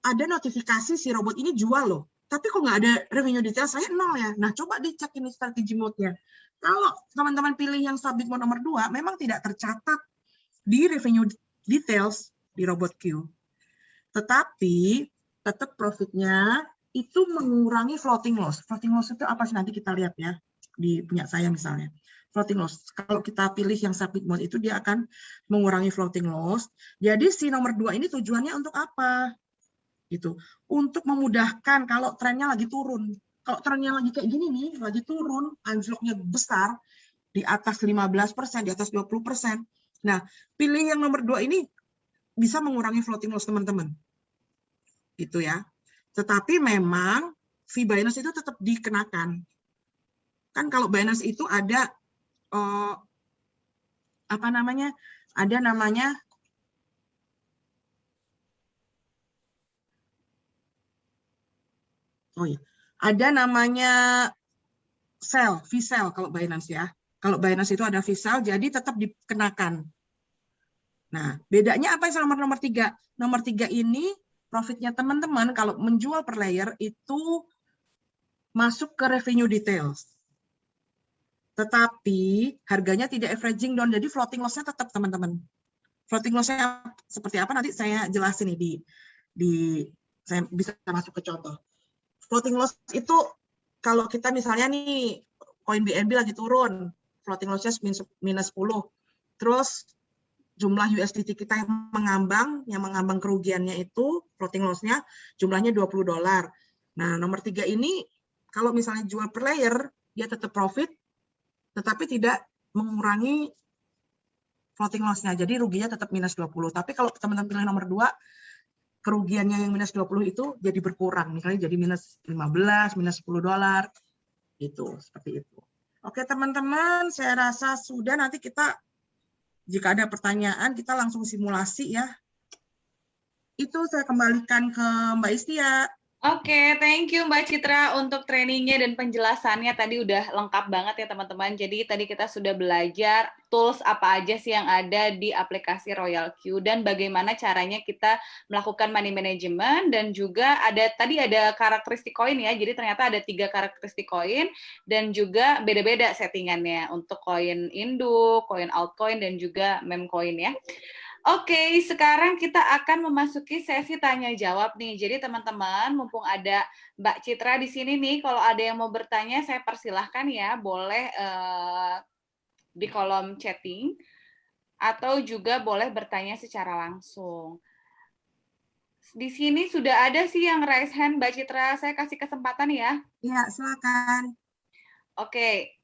ada notifikasi si robot ini jual loh. Tapi kok nggak ada revenue details, saya 0 ya." Nah, coba dicek ini strategi mode-nya. Kalau teman-teman pilih yang subbid mode nomor 2, memang tidak tercatat di revenue details di robot Q. Tetapi tetap profitnya itu mengurangi floating loss. Floating loss itu apa sih? Nanti kita lihat ya di punya saya misalnya. Floating loss. Kalau kita pilih yang subbid mode itu dia akan mengurangi floating loss. Jadi si nomor 2 ini tujuannya untuk apa? Gitu. Untuk memudahkan kalau trennya lagi turun. Kalau trennya lagi kayak gini nih, lagi turun, anjloknya besar di atas 15%, di atas 20%. Nah, pilih yang nomor 2 ini bisa mengurangi floating loss teman-teman. Gitu ya. Tetapi memang fee Binance itu tetap dikenakan. Kan kalau Binance itu ada apa namanya? Ada namanya ada namanya fee sell kalau Binance ya. Kalau Binance itu ada fee sell, jadi tetap dikenakan. Nah, bedanya apa yang sama nomor 3? Nomor 3 ini profitnya teman-teman kalau menjual per layer itu masuk ke revenue details. Tetapi harganya tidak averaging down, jadi floating loss-nya tetap teman-teman. Floating loss-nya seperti apa nanti saya jelasin nih saya bisa masuk ke contoh. Floating loss itu kalau kita misalnya nih koin BNB lagi turun, floating loss-nya minus 10. Terus jumlah USDT kita yang mengambang kerugiannya itu, floating loss-nya jumlahnya $20. Nah, nomor 3 ini, kalau misalnya jual per layer, dia tetap profit, tetapi tidak mengurangi floating loss-nya. Jadi ruginya tetap minus 20. Tapi kalau teman-teman pilih nomor 2, kerugiannya yang minus 20 itu jadi berkurang. Misalnya jadi minus 15, minus 10 dolar. Gitu, seperti itu. Oke teman-teman, saya rasa sudah. Nanti kita, jika ada pertanyaan, kita langsung simulasi ya. Itu saya kembalikan ke Mbak Istia. Oke, thank you Mbak Citra untuk trainingnya dan penjelasannya tadi udah lengkap banget ya teman-teman. Jadi tadi kita sudah belajar tools apa aja sih yang ada di aplikasi Royal Q dan bagaimana caranya kita melakukan money management, dan juga tadi ada karakteristik koin ya. Jadi ternyata ada 3 karakteristik koin dan juga beda-beda settingannya untuk koin induk, koin altcoin, dan juga meme coin ya. Oke, sekarang kita akan memasuki sesi tanya jawab nih. Jadi teman-teman, mumpung ada Mbak Citra di sini nih, kalau ada yang mau bertanya, saya persilahkan ya, boleh di kolom chatting, atau juga boleh bertanya secara langsung. Di sini sudah ada sih yang raise hand, Mbak Citra, saya kasih kesempatan ya. Iya, silakan. Oke,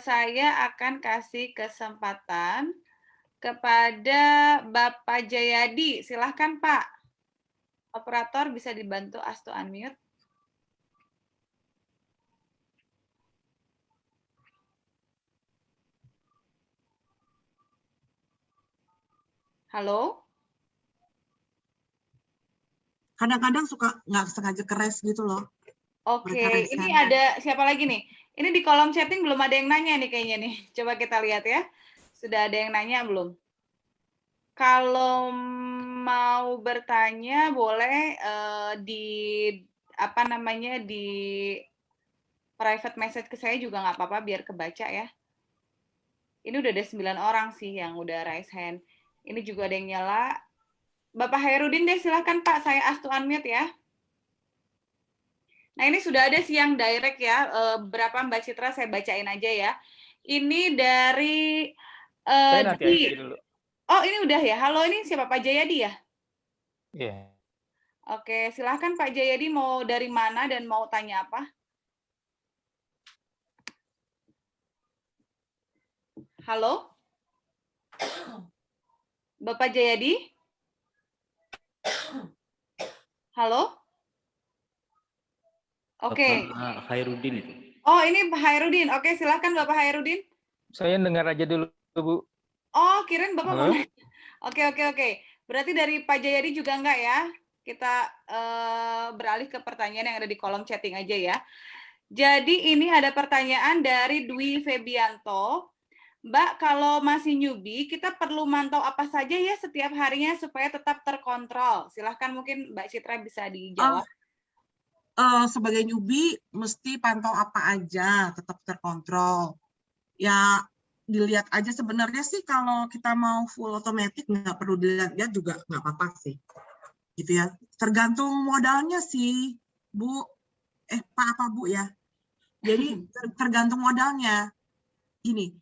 saya akan kasih kesempatan kepada Bapak Jayadi. Silahkan Pak. Operator bisa dibantu ask to unmute. Halo? Kadang-kadang suka nggak sengaja keres gitu loh. Oke, ini ada siapa lagi nih? Ini di kolom chatting belum ada yang nanya nih kayaknya nih. Coba kita lihat ya. Sudah ada yang nanya belum? Kalau mau bertanya boleh di private message ke saya juga nggak apa-apa biar kebaca ya. Ini udah ada 9 orang sih yang udah raise hand. Ini juga ada yang nyala. Bapak Hairudin deh, silakan Pak, saya ask to unmute ya. Nah ini sudah ada sih yang direct ya. Berapa Mbak Citra saya bacain aja ya. Ini dari Saya nanti aja dulu. Oh ini udah ya. Halo, ini siapa, Pak Jayadi ya? Iya. Oke, silahkan Pak Jayadi, mau dari mana dan mau tanya apa? Halo? Bapak Jayadi? Halo? Oke. Bapak Hairudin itu. Oh, ini Pak Hairudin. Oke, silahkan Bapak Hairudin. Saya dengar aja dulu, Bu. Oh, kirain Bapak mau Halo? nanya. Oke. Berarti dari Pak Jayadi juga enggak ya? Kita beralih ke pertanyaan yang ada di kolom chatting aja ya. Jadi ini ada pertanyaan dari Dwi Febianto. Mbak, kalau masih newbie, kita perlu mantau apa saja ya setiap harinya supaya tetap terkontrol? Silahkan mungkin Mbak Citra bisa dijawab. Sebagai newbie, mesti pantau apa aja, tetap terkontrol. Ya, dilihat aja sebenarnya sih kalau kita mau full automatic, nggak perlu dilihat juga nggak apa-apa sih. Gitu ya. Tergantung modalnya sih, Bu. Pak apa Bu ya? Jadi tergantung modalnya. Ini,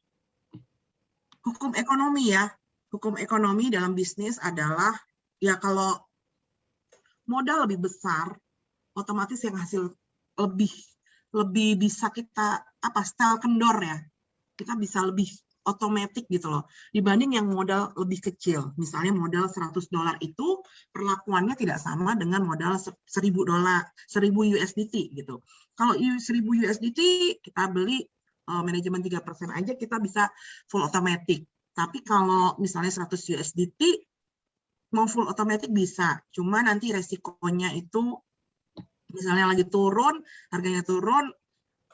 hukum ekonomi ya. Hukum ekonomi dalam bisnis adalah, ya kalau modal lebih besar, otomatis yang hasil lebih bisa kita style kendor ya, kita bisa lebih otomatis gitu loh dibanding yang modal lebih kecil. Misalnya modal $100 itu perlakuannya tidak sama dengan modal $1.000 USDT gitu. Kalau 1.000 USDT kita beli manajemen 3% aja kita bisa full automatic. Tapi kalau misalnya 100 USDT mau full automatic bisa, cuma nanti resikonya itu misalnya lagi turun, harganya turun,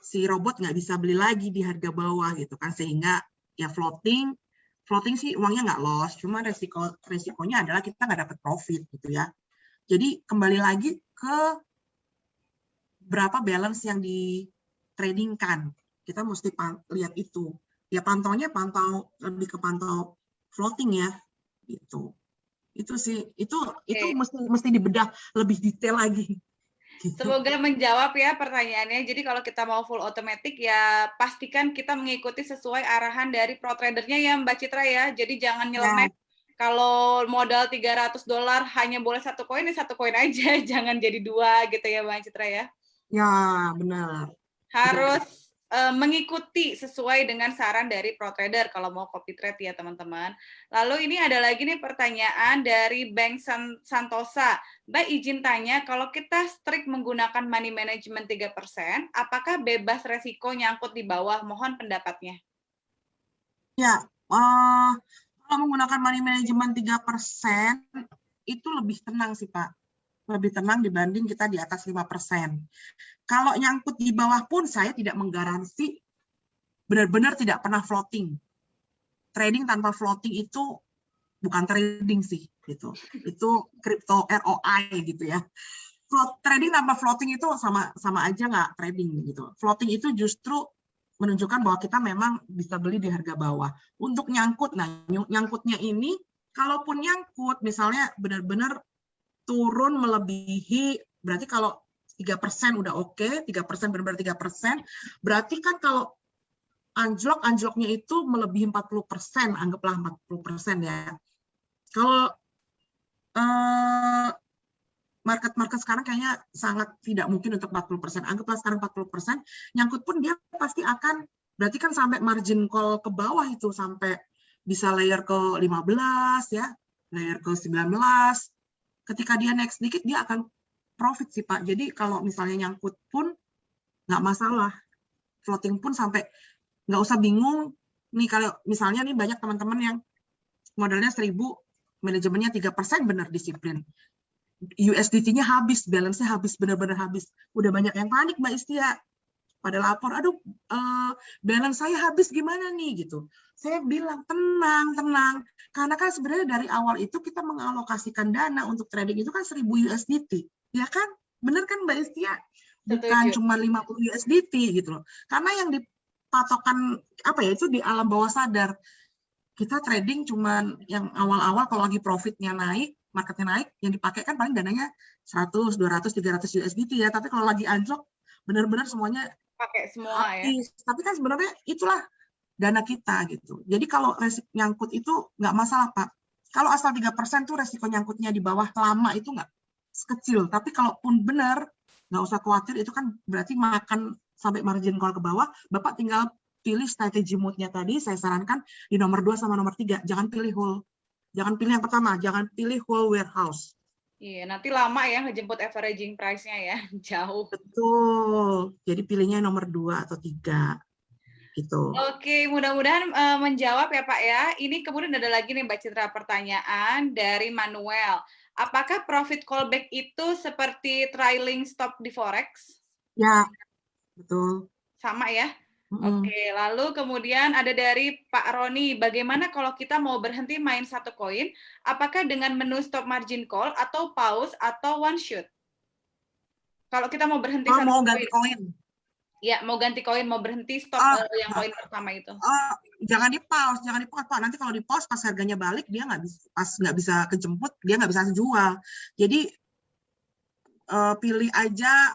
si robot nggak bisa beli lagi di harga bawah gitu kan, sehingga ya floating sih uangnya nggak loss, cuma resikonya adalah kita nggak dapat profit gitu ya. Jadi kembali lagi ke berapa balance yang di tradingkan, kita mesti lihat itu. Ya pantaunya lebih ke pantau floating ya, gitu. Itu sih, itu mesti dibedah lebih detail lagi. Semoga menjawab ya pertanyaannya. Jadi kalau kita mau full automatic ya pastikan kita mengikuti sesuai arahan dari pro tradernya ya Mbak Citra ya. Jadi jangan nyeleneh. Kalau modal $300 hanya boleh satu koin ya satu koin aja, jangan jadi 2 gitu ya Mbak Citra ya. Ya benar. Harus mengikuti sesuai dengan saran dari ProTrader kalau mau copy trade ya teman-teman. Lalu ini ada lagi nih pertanyaan dari Bank Santosa. Mbak izin tanya, kalau kita strict menggunakan money management 3%, apakah bebas resiko nyangkut di bawah? Mohon pendapatnya. Ya, kalau menggunakan money management 3% itu lebih tenang sih Pak. Lebih tenang dibanding kita di atas 5%. Kalau nyangkut di bawah pun saya tidak menggaransi benar-benar tidak pernah floating. Trading tanpa floating itu bukan trading sih, gitu. Itu crypto ROI gitu ya. Trading tanpa floating itu sama aja nggak trading gitu. Floating itu justru menunjukkan bahwa kita memang bisa beli di harga bawah. Untuk nyangkut, nah nyangkutnya ini, kalaupun nyangkut, misalnya benar-benar turun melebihi, berarti kalau 3% udah oke, 3% benar-benar 3%, berarti kan kalau anjloknya itu melebihi 40%, anggaplah 40% ya. Kalau market sekarang kayaknya sangat tidak mungkin untuk 40%, anggaplah sekarang 40%, nyangkut pun dia pasti akan, berarti kan sampai margin call ke bawah itu, sampai bisa layer ke 15 ya, layer ke 19, ketika dia naik sedikit dia akan profit sih Pak. Jadi kalau misalnya nyangkut pun nggak masalah. Floating pun sampai nggak usah bingung. Nih kalau misalnya nih banyak teman-teman yang modalnya 1.000, manajemennya 3%, benar disiplin. USDT-nya habis, balance-nya habis, benar-benar habis. Udah banyak yang panik Mbak Istia. Pada lapor, aduh balance saya habis gimana nih gitu. Saya bilang tenang. Karena kan sebenarnya dari awal itu kita mengalokasikan dana untuk trading itu kan 1.000 USDT. Ya kan? Bener kan Mbak Istia? Bukan cuma 50 USDT gitu loh. Karena yang dipatokan apa ya, itu di alam bawah sadar. Kita trading cuman yang awal-awal kalau lagi profitnya naik, marketnya naik, yang dipakai kan paling dananya 100, 200, 300 USDT ya. Tapi kalau lagi anjlok, benar-benar semuanya pakai semua habis. Ya. Tapi kan sebenarnya itulah dana kita gitu. Jadi kalau resiko nyangkut itu nggak masalah Pak. Kalau asal 3% tuh resiko nyangkutnya di bawah lama itu nggak kecil. Tapi kalaupun benar, nggak usah khawatir, itu kan berarti makan sampai margin call ke bawah. Bapak tinggal pilih strategi mode-nya tadi, saya sarankan di nomor 2 sama nomor 3. Jangan pilih whole. Jangan pilih yang pertama, jangan pilih whole warehouse. Iya, nanti lama ya ngejemput averaging price-nya ya, jauh. Betul. Jadi pilihnya nomor 2 atau 3. Gitu. Oke, mudah-mudahan menjawab ya Pak ya. Ini kemudian ada lagi nih Mbak Citra pertanyaan dari Manuel. Apakah profit callback itu seperti trailing stop di Forex? Ya, betul. Sama ya? Oke, lalu kemudian ada dari Pak Roni, bagaimana kalau kita mau berhenti main satu koin, apakah dengan menu stop margin call atau pause atau one shot? Kalau kita mau berhenti satu mau ganti koin. Ya, mau ganti koin, mau berhenti stop yang koin pertama itu. Jangan di pause Pak. Nanti kalau di pause pas harganya balik dia nggak bisa kejemput, dia nggak bisa jual. Jadi pilih aja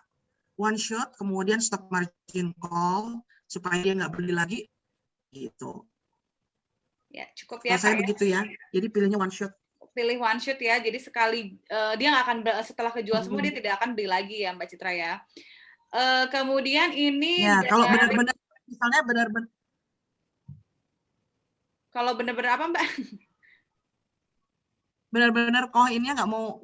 one shot, kemudian stop margin call supaya dia nggak beli lagi, gitu. Ya, cukup ya. Saya begitu ya. Jadi pilihnya one shot. Pilih one shot ya. Jadi sekali dia nggak akan setelah kejual semua dia tidak akan beli lagi ya Mbak Citra ya. Kemudian ini ya kalau benar-benar misalnya benar-benar kalau benar-benar apa Mbak? Benar-benar koinnya nggak mau,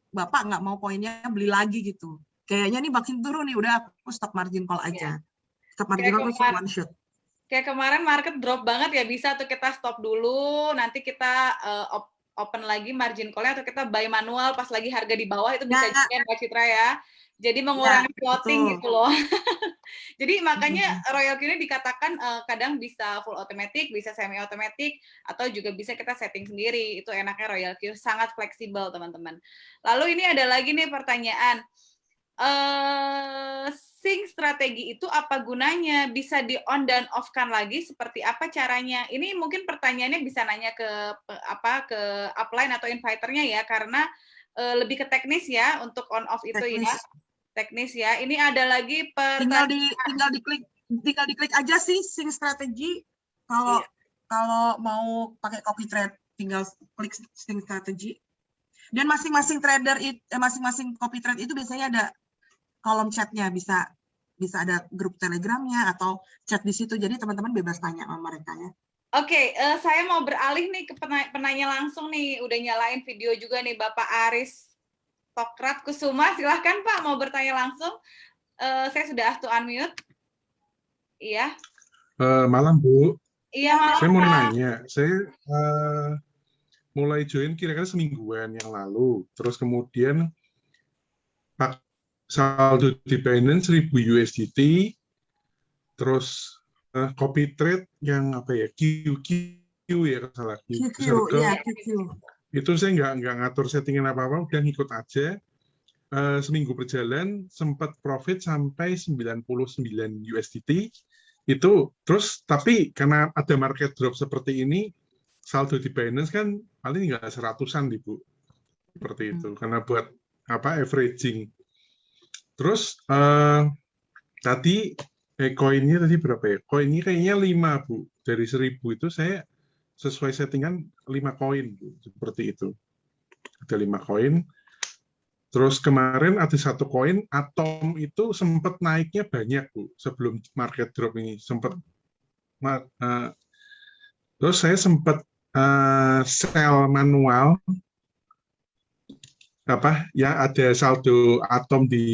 Bapak nggak mau koinnya beli lagi gitu. Kayaknya nih makin turun nih, udah aku stop margin call aja. Stop margin call itu one shot. Kayak kemarin market drop banget ya, bisa tuh kita stop dulu, nanti kita open lagi margin call-nya atau kita buy manual pas lagi harga di bawah, itu bisa juga Mbak Citra ya. Jadi mengurangi floating gitu loh. Jadi makanya Royal Q ini dikatakan kadang bisa full automatic, bisa semi automatic, atau juga bisa kita setting sendiri. Itu enaknya Royal Q, sangat fleksibel teman-teman. Lalu ini ada lagi nih pertanyaan. Sync strategi itu apa gunanya? Bisa di on dan off kan lagi? Seperti apa caranya? Ini mungkin pertanyaannya bisa nanya ke upline atau inviternya ya, karena lebih ke teknis ya untuk on off itu teknis. Ya. Teknis ya. Ini ada lagi tinggal diklik aja sih sync strategi. Kalau mau pakai copy trade tinggal klik sync strategi. Dan masing-masing trader masing-masing copy trade itu biasanya ada kolom chatnya, bisa bisa ada grup Telegramnya atau chat di situ. Jadi teman-teman bebas tanya sama mereka ya. Oke, saya mau beralih nih ke penanya langsung nih. Udah nyalain video juga nih Bapak Aris Tokrat Kusuma. Silahkan Pak mau bertanya langsung. Saya sudah to unmute. Iya. Malam Bu, Iya, malam, saya mau Pak. nanya. Saya mulai join kira-kira semingguan yang lalu. Terus kemudian saldo di Binance 1000 USDT. Terus copy trade yang apa ya, QQ ya kalau salah. QQ, Circle. ya QQ. Itu saya nggak ngatur settingan apa-apa, udah ngikut aja. Seminggu berjalan sempat profit sampai 99 USDT. Itu terus tapi karena ada market drop seperti ini, saldo di Binance kan paling nggak 100-an nih Bu, seperti itu karena buat apa averaging. Terus tadi koinnya tadi berapa ya? Koinnya kayaknya 5 Bu, dari 1000 itu saya sesuai settingan 5 koin Bu, seperti itu. Ada 5 koin. Terus kemarin ada 1 koin Atom itu sempat naiknya banyak Bu, sebelum market drop ini sempat. Terus saya sempat sell manual apa ya, ada saldo Atom di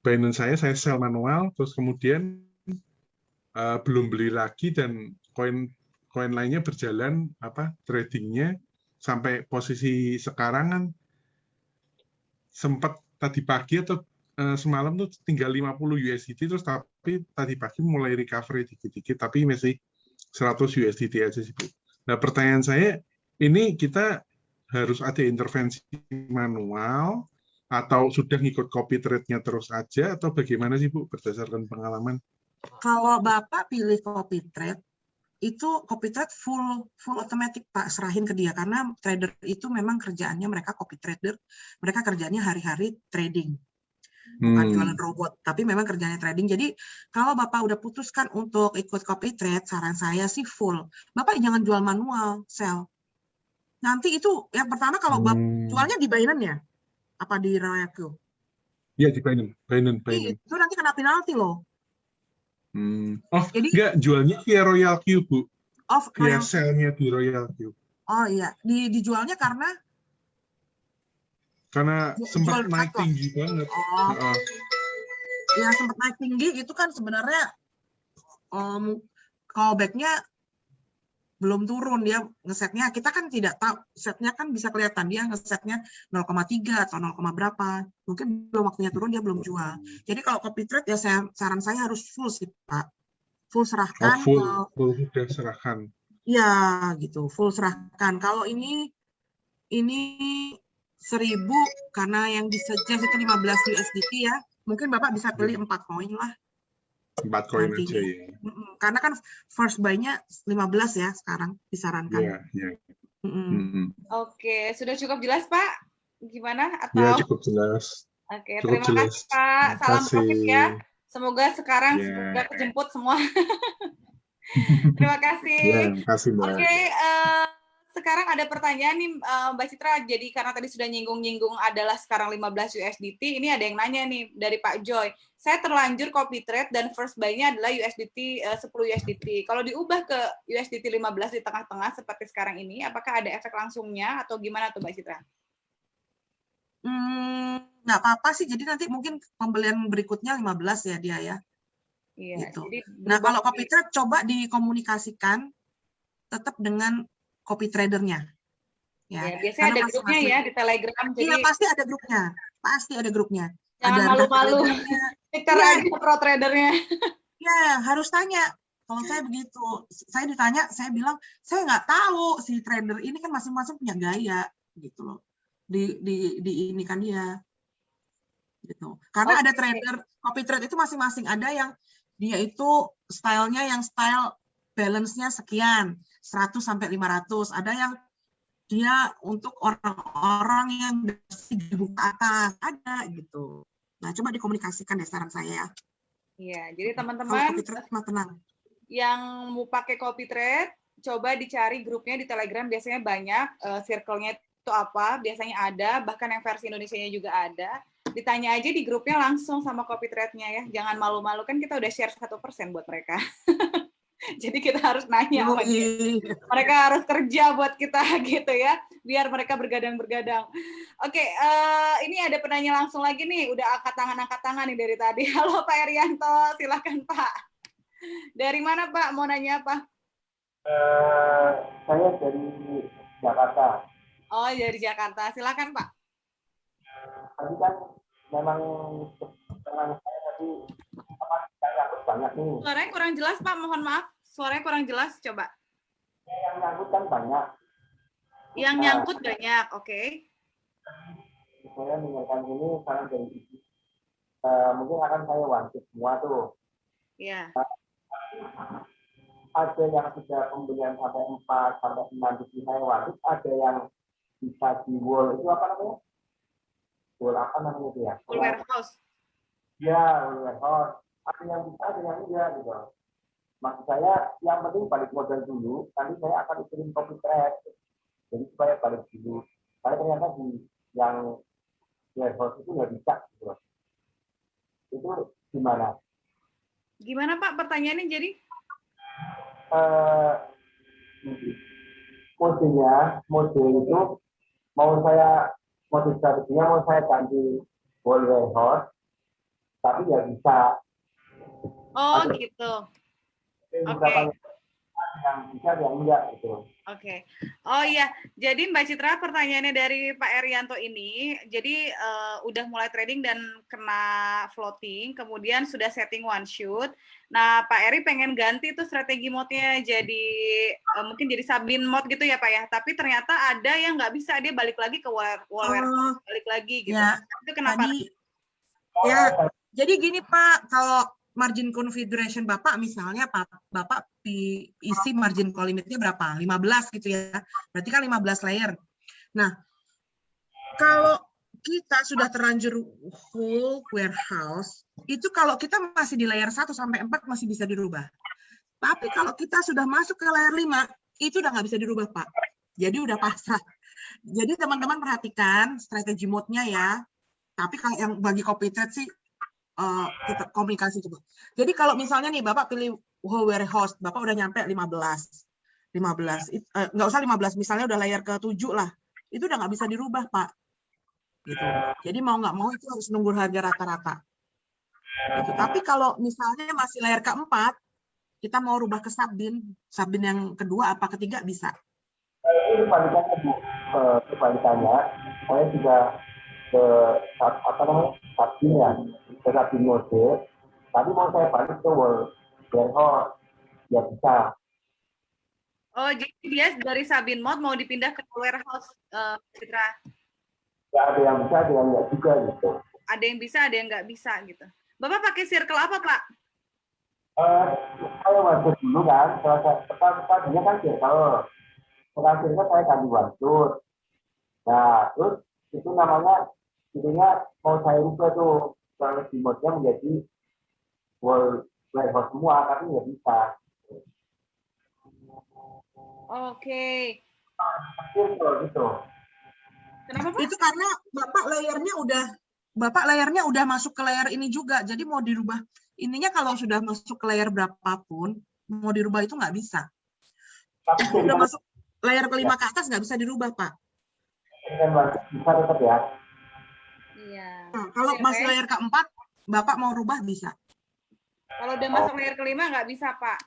Binance saya sell manual, terus kemudian belum beli lagi dan koin lainnya berjalan apa tradingnya sampai posisi sekarang kan sempat tadi pagi atau semalam tuh tinggal 50 USDT, terus tapi tadi pagi mulai recovery dikit-dikit tapi masih 100 USDT aja sih Bu. Nah pertanyaan saya, ini kita harus ada intervensi manual atau sudah ngikut copy trade-nya terus aja atau bagaimana sih Bu berdasarkan pengalaman? Kalau Bapak pilih copy trade, itu copy trade full automatic Pak, serahin ke dia karena trader itu memang kerjaannya mereka copy trader, mereka kerjaannya hari-hari trading, bukan jualan robot, tapi memang kerjanya trading. Jadi kalau Bapak udah putuskan untuk ikut copy trade, saran saya sih full. Bapak jangan jual manual, sell. Nanti itu yang pertama kalau Bapak jualnya di Binance ya, apa di RoyalQ? Iya di Binance. Itu nanti kena penalti loh. Oh, jadi enggak, jualnya via RoyalQ Bu. Oh, via sell-nya di RoyalQ. Oh iya, dijualnya karena sempat naik tinggi banget. Ya sempat naik tinggi itu kan sebenarnya callback-nya belum turun, dia ngesetnya, kita kan tidak tahu, setnya kan bisa kelihatan dia ngesetnya 0,3 atau 0, berapa, mungkin belum waktunya turun dia belum jual. Jadi kalau copy trade ya saran saya harus full sih Pak, full serahkan. Full sudah serahkan. Ya gitu, full serahkan. Kalau ini 1000 karena yang disuggest itu 15 USDT ya, mungkin Bapak bisa pilih 4 koin lah. 4 koin aja ya. Karena kan first buy-nya 15 ya sekarang disarankan. Iya. Oke, sudah cukup jelas Pak? Gimana? Atau? Ya cukup jelas. Oke, terima kasih Pak. Salam profit ya. Semoga sekarang sudah kejemput semua. Terima kasih. Ya, terima kasih Mbak. Oke, sekarang ada pertanyaan nih Mbak Citra. Jadi karena tadi sudah nyinggung-nyinggung adalah sekarang 15 USDT, ini ada yang nanya nih dari Pak Joy. Saya terlanjur copy trade dan first buy-nya adalah USDT 10 USDT. Kalau diubah ke USDT 15 di tengah-tengah seperti sekarang ini, apakah ada efek langsungnya atau gimana tuh Mbak Citra? Nggak apa-apa sih, jadi nanti mungkin pembelian berikutnya 15 ya dia ya. Iya. Gitu. Jadi nah kalau copy trade coba dikomunikasikan tetap dengan copy tradernya. Ya, biasanya ada grupnya ya di Telegram. Iya pasti ada grupnya, pasti ada grupnya. Jangan malu-malu. Twitter aja pro tradernya. Ya harus tanya. Kalau saya begitu, saya ditanya, saya bilang saya nggak tahu si trader ini kan masing-masing punya gaya gitu loh. Di ini kan dia. Gitu. Karena ada trader copy trade itu masing-masing, ada yang dia itu stylenya yang style balance-nya sekian, 100 sampai 500. Ada yang dia untuk orang-orang yang dibuka atas, ada gitu. Nah, coba dikomunikasikan deh saran saya ya. Iya, jadi teman-teman yang mau pakai copy trade, coba dicari grupnya di Telegram, biasanya banyak, circle-nya itu apa, biasanya ada, bahkan yang versi Indonesianya juga ada. ditanya aja di grupnya langsung sama copy trade-nya ya. Jangan malu-malu, kan kita udah share 1% buat mereka. Jadi kita harus nanya sama dia. Mereka harus kerja buat kita gitu ya, biar mereka bergadang-bergadang. Oke, ini ada penanya langsung lagi nih, udah angkat tangan nih dari tadi. Halo Pak Erianto, silakan Pak. Dari mana Pak? Mau nanya apa? Saya dari Jakarta. Oh, dari Jakarta. Silakan Pak. Tadi kan memang saya tadi saya banyak nih. Suaranya kurang jelas Pak, mohon maaf. Suaranya kurang jelas, coba. Yang nyangkut kan banyak. Yang nyangkut banyak, oke. Saya mendengarkan ini saran dari ibu. Mungkin akan saya wanti semua tuh. Iya. Ada yang sudah pembelian sampai 4 sampai 6 biji saya wanti, ada yang bisa di wall itu apa namanya? Wall apa namanya itu ya? Full warehouse. Ya, wall warehouse. Ada yang bisa, ada yang enggak gitu. Maksud saya, yang penting balik modal dulu, nanti saya akan kirim copy trade. Jadi supaya balik dulu. Karena ternyata di yang warehouse itu nggak bisa. Gitu. Itu gimana? Gimana Pak pertanyaannya jadi? Mode itu mode strateginya mau saya ganti wall warehouse, tapi nggak bisa. Oh gitu. Oke. Yang bisa, yang enggak gitu. Oke. Oh iya, jadi Mbak Citra pertanyaannya dari Pak Erianto ini, jadi udah mulai trading dan kena floating, kemudian sudah setting one shoot. Nah, Pak Eri pengen ganti tuh strategi mode-nya jadi mungkin jadi Sabin mode gitu ya Pak ya, tapi ternyata ada yang nggak bisa, dia balik lagi ke wall warehouse, balik lagi gitu. Ya, Itu kenapa? Ya, jadi gini Pak, kalau margin configuration Bapak misalnya Bapak isi margin call limitnya berapa? 15 gitu ya. Berarti kan 15 layer. Nah, kalau kita sudah terlanjur whole warehouse, itu kalau kita masih di layer 1 sampai 4 masih bisa dirubah. Tapi kalau kita sudah masuk ke layer 5, itu udah nggak bisa dirubah, Pak. Jadi udah pasrah. Jadi teman-teman perhatikan strategi mode-nya ya. Tapi kalau yang bagi copy trade sih, kita komunikasi coba. Jadi kalau misalnya nih Bapak pilih whole warehouse, Bapak udah nyampe 15, nggak usah 15, misalnya udah layer ke-7 lah, itu udah nggak bisa dirubah Pak. Gitu. Jadi mau nggak mau itu harus nunggu harga rata-rata. Gitu. Tapi kalau misalnya masih layer ke-4, kita mau rubah ke Sabin yang kedua apa ketiga bisa. Ini kebalikannya Bu, kebalikannya, saya juga ke apa namanya Sabin ya, ke Sabin mode, tapi mau saya balik ke wall warehouse, ya bisa. Oh, jadi dia dari Sabin mode mau dipindah ke warehouse, Citra? Ya ada yang bisa, ada yang nggak juga gitu. Ada yang bisa, ada yang nggak bisa gitu. Bapak pakai circle apa Pak? Saya wajib dulu kan, tadinya kan circle. Setelah circle saya ganti wajib. Nah, terus itu namanya, intinya mau saya rubah tuh, kalau di mode-nya menjadi wall warehouse semua, tapi nggak bisa. Oke. Circle gitu. Kenapa Pak? Itu karena Bapak layernya udah masuk ke layer ini juga, jadi mau dirubah. Intinya kalau sudah masuk ke layer berapapun, mau dirubah itu nggak bisa. Tapi Udah masuk layer kelima ke atas nggak bisa dirubah, Pak. Bisa tetap ya. Iya. Nah, kalau masih layer keempat, Bapak mau rubah bisa. Kalau udah masuk layer kelima nggak bisa, Pak.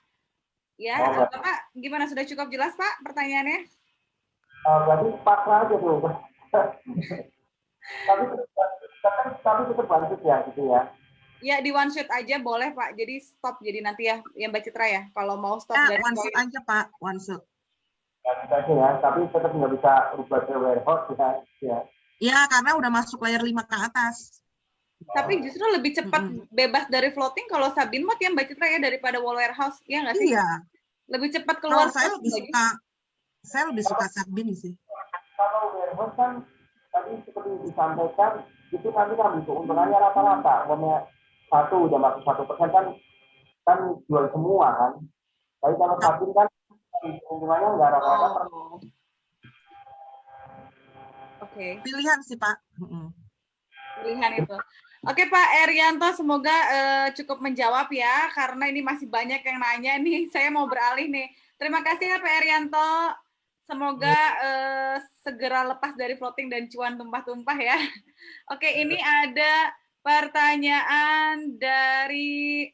Ya, Bapak gimana? Sudah cukup jelas, Pak, pertanyaannya? Berarti pasrah aja tuh. tapi tetap lanjut ya, gitu ya. Ya, di one shot aja boleh, Pak. Jadi stop, jadi nanti ya, yang Mbak Citra ya. Kalau mau stop Ya, dari one shot aja, Pak. One shot. Ya, bisa aja ya, tapi tetap nggak bisa rubah ke warehouse ya. Ya, karena udah masuk layer 5 ke atas. Tapi justru lebih cepat bebas dari floating kalau Sabin mode ya Mbak Citra ya daripada wall warehouse, ya nggak sih? Iya. Lebih cepat keluar. Kalau saya lebih suka Sabin sih. Kalau warehouse kan tadi seperti disampaikan itu nanti kan keuntungannya rata-rata. Umpamanya 1 udah masuk 1% kan jual semua kan. Tapi kalau Sabin kan keuntungannya nggak rata-rata. Oke. Pilihan sih, Pak. pilihan itu. Oke Pak Erianto, semoga cukup menjawab ya, karena ini masih banyak yang nanya nih. Saya mau beralih nih. Terima kasih ya Pak Erianto. Semoga segera lepas dari floating dan cuan tumpah-tumpah ya. Oke, ini ada pertanyaan dari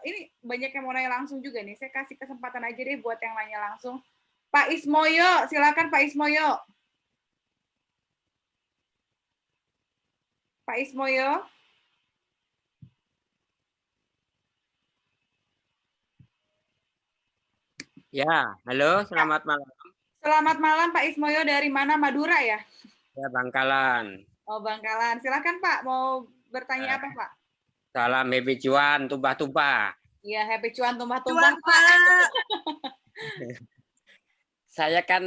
ini banyak yang mau nanya langsung juga nih. Saya kasih kesempatan aja deh buat yang nanya langsung. Pak Ismoyo, silakan Pak Ismoyo. Pak Ismoyo. Ya, halo, selamat malam. Selamat malam Pak Ismoyo, dari mana? Madura ya? Ya, Bangkalan. Oh, Bangkalan. Silakan Pak, mau bertanya apa Pak? Salam happy cuan, tumpah-tumpah. Iya, happy cuan tumpah-tumpah Pak. Saya kan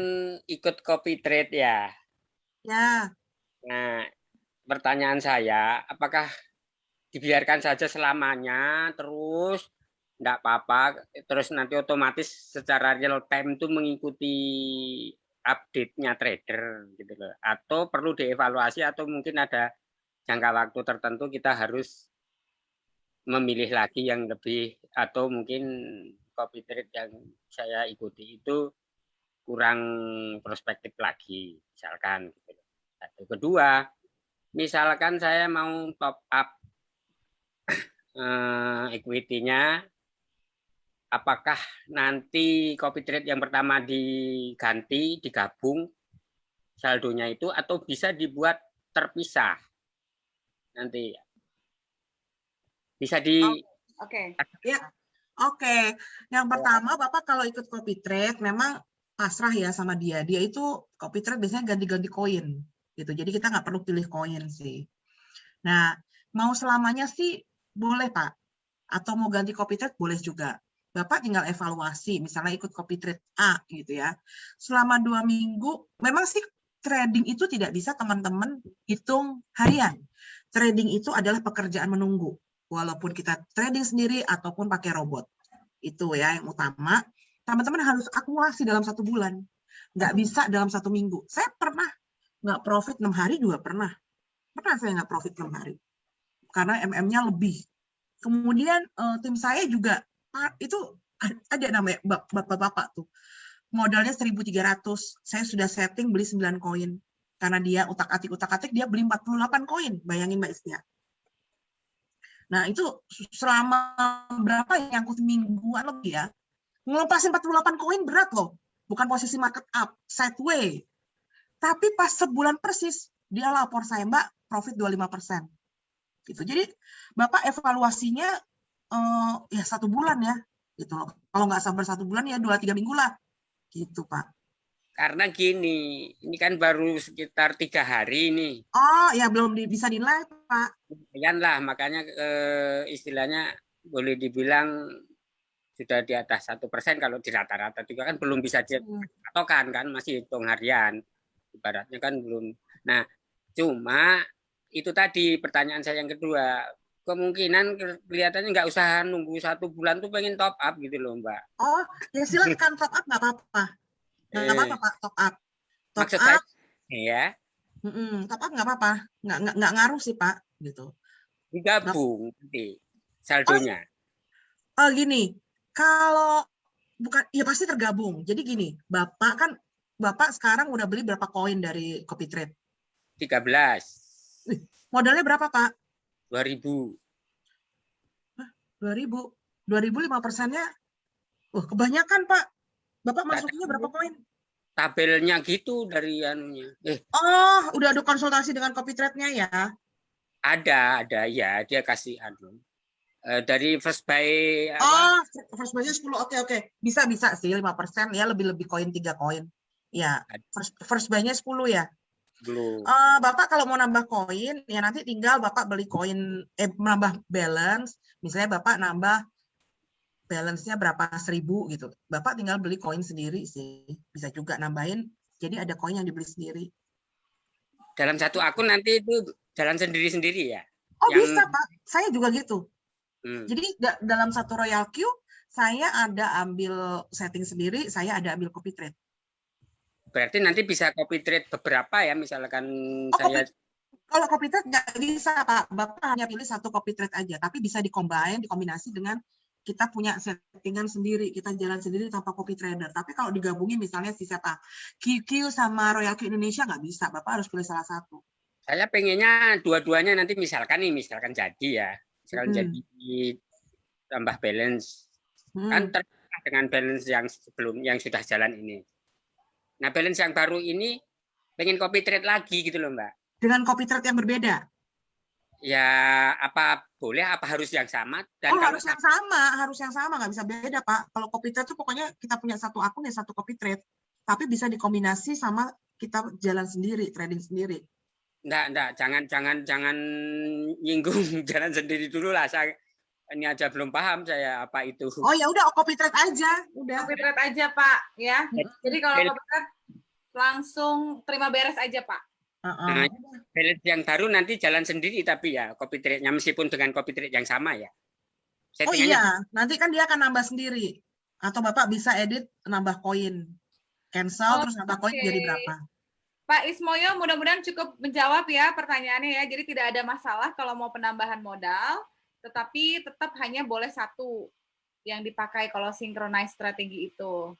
ikut copy trade ya. Ya. Nah, pertanyaan saya, apakah dibiarkan saja selamanya, terus enggak apa-apa, terus nanti otomatis secara real time itu mengikuti update-nya trader gitu loh. Atau perlu dievaluasi atau mungkin ada jangka waktu tertentu kita harus memilih lagi yang lebih, atau mungkin copy trade yang saya ikuti itu kurang prospektif lagi misalkan gitu. Satu. Kedua, misalkan saya mau top up equity-nya, apakah nanti copy trade yang pertama diganti, digabung saldonya itu, atau bisa dibuat terpisah nanti? Bisa di... Oke. Ya, oke. Yang pertama, Bapak kalau ikut copy trade, memang pasrah ya sama dia. Dia itu copy trade biasanya ganti-ganti koin, gitu. Jadi kita nggak perlu pilih koin sih. Nah, mau selamanya sih boleh Pak. Atau mau ganti copy trade boleh juga. Bapak tinggal evaluasi, misalnya ikut copy trade A gitu ya. Selama 2 minggu, memang sih trading itu tidak bisa teman-teman hitung harian. Trading itu adalah pekerjaan menunggu. Walaupun kita trading sendiri ataupun pakai robot. Itu ya yang utama. Teman-teman harus akumulasi dalam 1 bulan. Nggak bisa dalam 1 minggu. Saya pernah nggak profit 6 hari juga pernah. Pernah saya nggak profit 6 hari. Karena MM-nya lebih. Kemudian tim saya juga itu ada namanya bapak-bapak tuh. Modalnya 1.300. Saya sudah setting beli 9 koin. Karena dia utak-atik dia beli 48 koin. Bayangin Mbak Istia. Nah, itu selama berapa yang aku mingguan lebih ya. Ngelepasin 48 koin berat loh. Bukan posisi market up, sideway. Tapi pas sebulan persis, dia lapor saya, Mbak, profit 25%. Gitu. Jadi, Bapak evaluasinya ya 1 bulan ya. Gitu loh. Kalau nggak sabar 1 bulan ya 2-3 minggu lah. Gitu, Pak. Karena gini, ini kan baru sekitar 3 hari nih. Oh, ya belum bisa dinilai, Pak. Lumayan lah, makanya istilahnya boleh dibilang sudah di atas 1%, kalau di rata-rata juga kan belum bisa dipatokan kan, masih hitung harian. Ibaratnya kan belum. Nah, cuma itu tadi pertanyaan saya yang kedua. Kemungkinan kelihatannya nggak usah nunggu 1 bulan tuh pengen top up gitu loh, Mbak. Oh, ya silakan top up nggak apa-apa. Nggak apa-apa Pak, top up. Top Maksud up. Saya, Top up nggak apa-apa. Nggak ngaruh sih Pak. Gitu. digabung nanti saldonya. Oh gini, kalau bukan, ya pasti tergabung. Jadi gini, Bapak sekarang udah beli berapa koin dari copy trade? 13. Modalnya berapa Pak? 2.000. 2.000. 5%-nya, kebanyakan Pak. Bapak masuknya berapa koin? Tabelnya gitu dari anunya. Oh, udah ada konsultasi dengan copy trade-nya ya? Ada ya, dia kasih anu. Dari first buy apa? Oh, first buy-nya 10. Oke. Bisa sih 5% ya, lebih koin 3 koin. Ya, first buy-nya 10 ya. Belum. Bapak kalau mau nambah koin, ya nanti tinggal Bapak beli koin, menambah balance. Misalnya Bapak nambah balance-nya berapa 1.000 gitu. Bapak tinggal beli koin sendiri sih. Bisa juga nambahin, jadi ada koin yang dibeli sendiri. Dalam satu akun nanti itu jalan sendiri-sendiri ya? Oh bisa Pak, saya juga gitu. Jadi dalam satu Royal Queue, saya ada ambil setting sendiri, saya ada ambil copy trade. Berarti nanti bisa copy trade beberapa ya, misalkan saya. Kalau copy trade nggak bisa, Pak. Bapak hanya pilih satu copy trade aja, tapi bisa dikombinasi dengan kita punya settingan sendiri, kita jalan sendiri tanpa copy trader. Tapi kalau digabungin misalnya si siapa, QQ sama Royal Q Indonesia nggak bisa, Bapak harus pilih salah satu. Saya pengennya dua-duanya nanti misalkan jadi ya, misalkan jadi tambah balance, kan terpisah dengan balance yang sebelum yang sudah jalan ini. Nah balance yang baru ini pengen copy trade lagi gitu loh Mbak. Dengan copy trade yang berbeda. Ya apa boleh, apa harus yang sama? Dan harus yang sama, nggak bisa beda Pak. Kalau copy trade itu pokoknya kita punya satu akun ya satu copy trade, tapi bisa dikombinasi sama kita jalan sendiri, trading sendiri. Enggak, jangan nyinggung jalan sendiri dulu lah. Saya ini aja belum paham saya apa itu. Oh ya udah copy trade aja, udah. Copy trade aja Pak, ya. Jadi kalau copy trade langsung terima beres aja Pak. Nah, balance yang baru nanti jalan sendiri tapi ya copy trade-nya meskipun dengan copy trade yang sama ya. Oh iya, nanti kan dia akan nambah sendiri. Atau Bapak bisa edit nambah koin. Cancel terus nambah koin jadi berapa. Pak Ismoyo mudah-mudahan cukup menjawab ya pertanyaannya ya. Jadi tidak ada masalah kalau mau penambahan modal, tetapi tetap hanya boleh satu yang dipakai kalau synchronize strategi itu.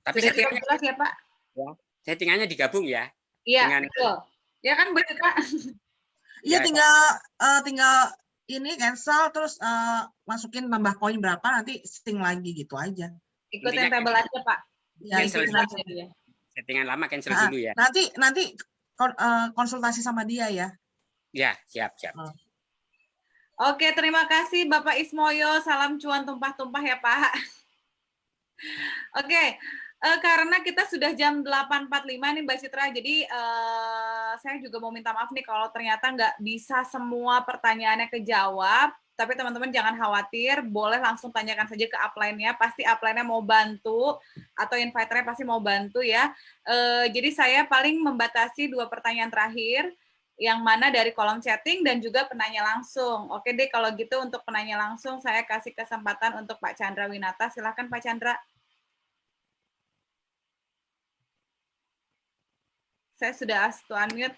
Tapi settingannya jelas ya Pak? Ya, settingannya digabung ya. Iya, betul. Ya kan betul Pak? Iya, tinggal ini cancel terus masukin tambah koin berapa nanti setting lagi gitu aja. Ikutin tabel aja Pak. Ya, ikutin aja. Settingan lama cancel dulu ya. Nanti konsultasi sama dia ya. Ya, siap. Oke, terima kasih Bapak Ismoyo. Salam cuan tumpah-tumpah ya Pak. Oke. Karena kita sudah jam 8.45 nih Mbak Citra, jadi saya juga mau minta maaf nih kalau ternyata nggak bisa semua pertanyaannya kejawab, tapi teman-teman jangan khawatir, boleh langsung tanyakan saja ke upline-nya, pasti upline-nya mau bantu, atau inviter-nya pasti mau bantu ya. Jadi saya paling membatasi 2 pertanyaan terakhir, yang mana dari kolom chatting dan juga penanya langsung. Oke deh, kalau gitu untuk penanya langsung saya kasih kesempatan untuk Pak Chandra Winata, silakan Pak Chandra. Saya sudah ask to unmute.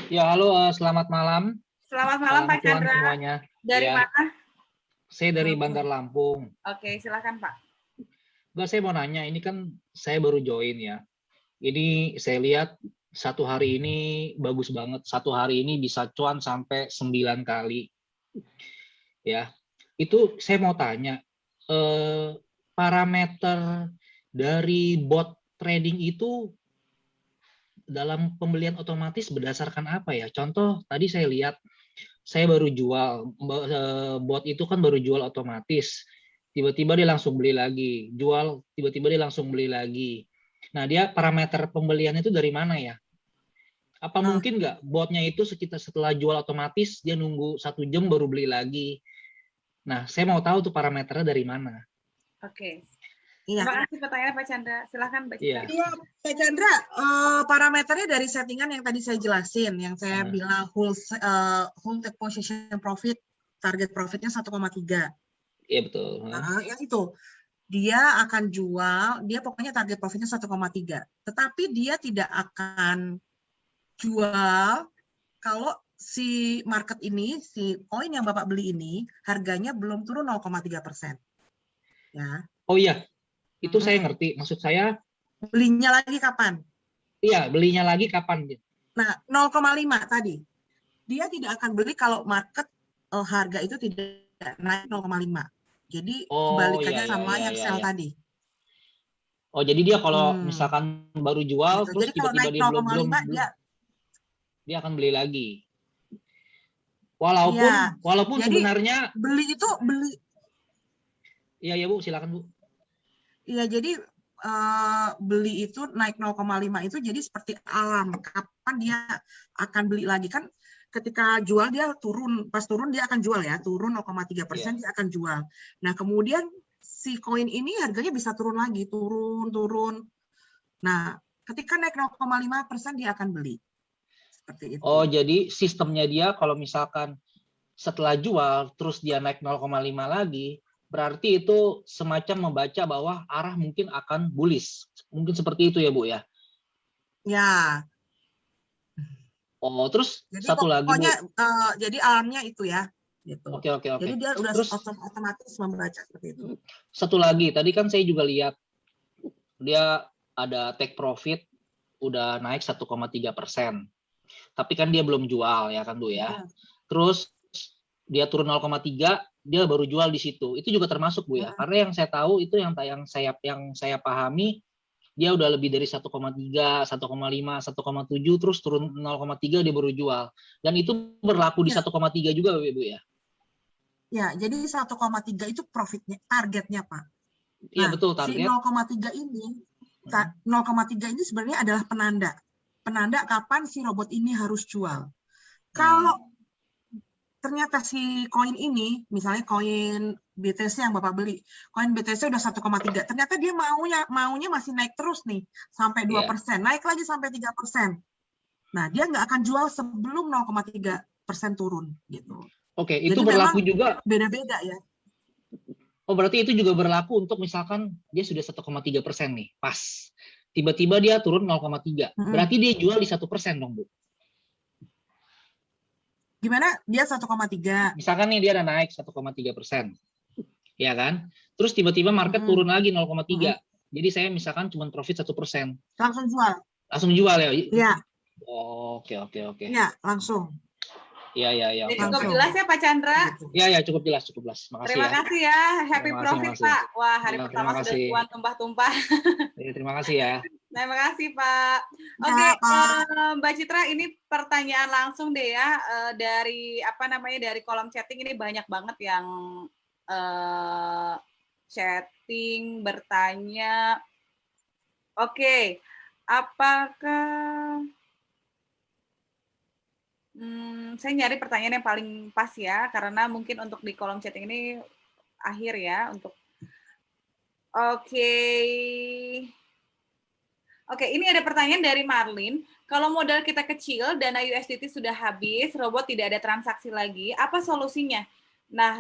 Ya, halo, selamat malam. Selamat malam Pak Chandra. Semuanya. Dari mana? Saya dari Bandar Lampung. Oke, silakan Pak. Saya mau nanya, ini kan saya baru join ya. Ini saya lihat satu hari ini bagus banget. Satu hari ini bisa cuan sampai 9 kali. Ya, itu saya mau tanya, parameter dari bot trading itu dalam pembelian otomatis berdasarkan apa ya? Contoh tadi saya lihat saya baru jual, bot itu kan baru jual otomatis, tiba-tiba dia langsung beli lagi, jual tiba-tiba dia langsung beli lagi. Nah dia parameter pembelian itu dari mana ya? Apa mungkin nggak botnya itu setelah jual otomatis dia nunggu 1 jam baru beli lagi? Nah saya mau tahu tuh parameternya dari mana. Oke. Iya. Terima kasih pertanyaan Pak Chandra. Silakan Mbak Citra. Iya, Pak Chandra, parameternya dari settingan yang tadi saya jelasin, yang saya bilang whole take position profit, target profitnya 1,3. Iya betul. Yang itu. Dia akan jual, dia pokoknya target profitnya 1,3. Tetapi dia tidak akan jual kalau si market ini, si koin yang Bapak beli ini, harganya belum turun 0,3%. Ya. Oh iya. Itu saya ngerti. Maksud saya belinya lagi kapan? Iya, belinya lagi kapan? Nah, 0,5 tadi. Dia tidak akan beli kalau market harga itu tidak naik 0,5. Jadi kebalikannya sama yang sell tadi. Oh, jadi dia kalau misalkan baru jual gitu. Terus jadi kalau naik 0,5 dia akan beli lagi. Walaupun jadi, sebenarnya beli. Iya ya Bu, silakan Bu. Iya, jadi beli itu naik 0,5 itu jadi seperti alam. Kapan dia akan beli lagi? Kan ketika jual dia turun, pas turun dia akan jual ya, turun 0,3% dia akan jual. Nah, kemudian si koin ini harganya bisa turun lagi, turun. Nah, ketika naik 0,5% dia akan beli. Seperti itu. Oh, jadi sistemnya dia kalau misalkan setelah jual terus dia naik 0,5 lagi, Berarti itu semacam membaca bahwa arah mungkin akan bullish. Mungkin seperti itu ya, Bu ya. Ya, Oh, terus jadi satu lagi, Bu. pokoknya jadi alarmnya itu ya, gitu. Oke. Jadi dia udah Terus otomatis membaca seperti itu. satu lagi, tadi kan saya juga lihat dia ada take profit udah naik 1,3%. Tapi kan dia belum jual ya kan, Bu ya. Terus dia turun 0,3, dia baru jual di situ. Itu juga termasuk, Bu ya. Karena yang saya tahu itu yang saya pahami dia udah lebih dari 1,3, 1,5, 1,7 terus turun 0,3 dia baru jual. Dan itu berlaku di 1,3 juga, Bu ya. Ya, jadi 1,3 itu profitnya, targetnya, Pak. Iya, Nah, betul, si target. 0,3 ini sebenarnya adalah penanda kapan si robot ini harus jual. Kalau ternyata si koin ini, misalnya koin BTC yang Bapak beli, koin BTC udah 1,3, ternyata dia maunya masih naik terus nih sampai 2%, naik lagi sampai 3%. Nah, dia nggak akan jual sebelum 0,3% turun gitu. Oke, itu Jadi berlaku memang juga. Beda-beda ya. Oh, berarti itu juga berlaku untuk misalkan dia sudah 1,3% nih, pas. Tiba-tiba dia turun 0,3. Berarti dia jual di 1% dong, Bu. Gimana? Dia 1,3. Misalkan nih dia ada naik 1,3%. Ya kan? Terus tiba-tiba market turun lagi 0,3. Jadi saya misalkan cuma profit 1%. Langsung jual. Langsung jual ya? Iya. Oh, oke. Iya, langsung. Iya. Jadi cukup jelas ya Pak Chandra? Iya, cukup jelas. Makasih Terima kasih ya. Happy Terima profit, kasih. Pak. Wah, hari Ya, pertama terima sudah kasih. cuan tumpah-tumpah. Terima kasih ya. Terima kasih, Pak. Ya, Oke, Pak. Mbak Citra, ini pertanyaan langsung deh ya, dari dari kolom chatting ini banyak banget yang chatting bertanya. Oke, apakah saya nyari pertanyaan yang paling pas ya, karena mungkin untuk di kolom chatting ini akhir ya untuk. Oke, ini ada pertanyaan dari Marlin. Kalau modal kita kecil, dana USDT sudah habis, robot tidak ada transaksi lagi, apa solusinya? Nah,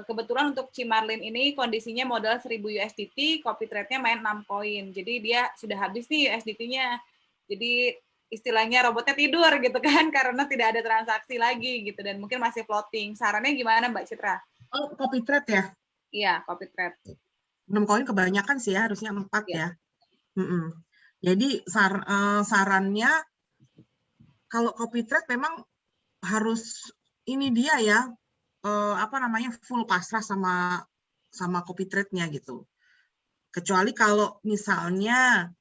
kebetulan untuk Cimarlin ini kondisinya modal 1000 USDT, copy trade-nya main 6 koin. Jadi dia sudah habis nih USDT-nya. Jadi istilahnya robotnya tidur gitu kan, karena tidak ada transaksi lagi gitu, dan mungkin masih floating. Sarannya gimana Mbak Citra? Oh, copy trade ya? Iya, copy trade. 6 koin kebanyakan sih ya, harusnya 4 ya. Jadi sarannya kalau copy trade memang harus ini dia ya, full pasrah sama copy trade-nya gitu. Kecuali kalau misalnya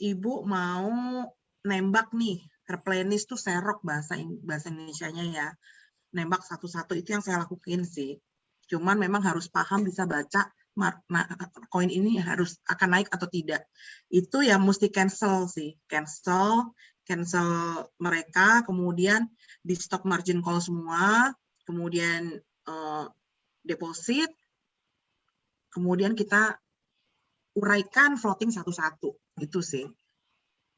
Ibu mau nembak nih, replenish tuh serok bahasa Indonesianya ya. Nembak satu-satu itu yang saya lakukan sih. Cuman memang harus paham, bisa baca koin ini harus akan naik atau tidak. Itu yang mesti cancel sih. Cancel mereka, kemudian di stop margin call semua, kemudian deposit, kemudian kita uraikan floating satu-satu. Itu sih.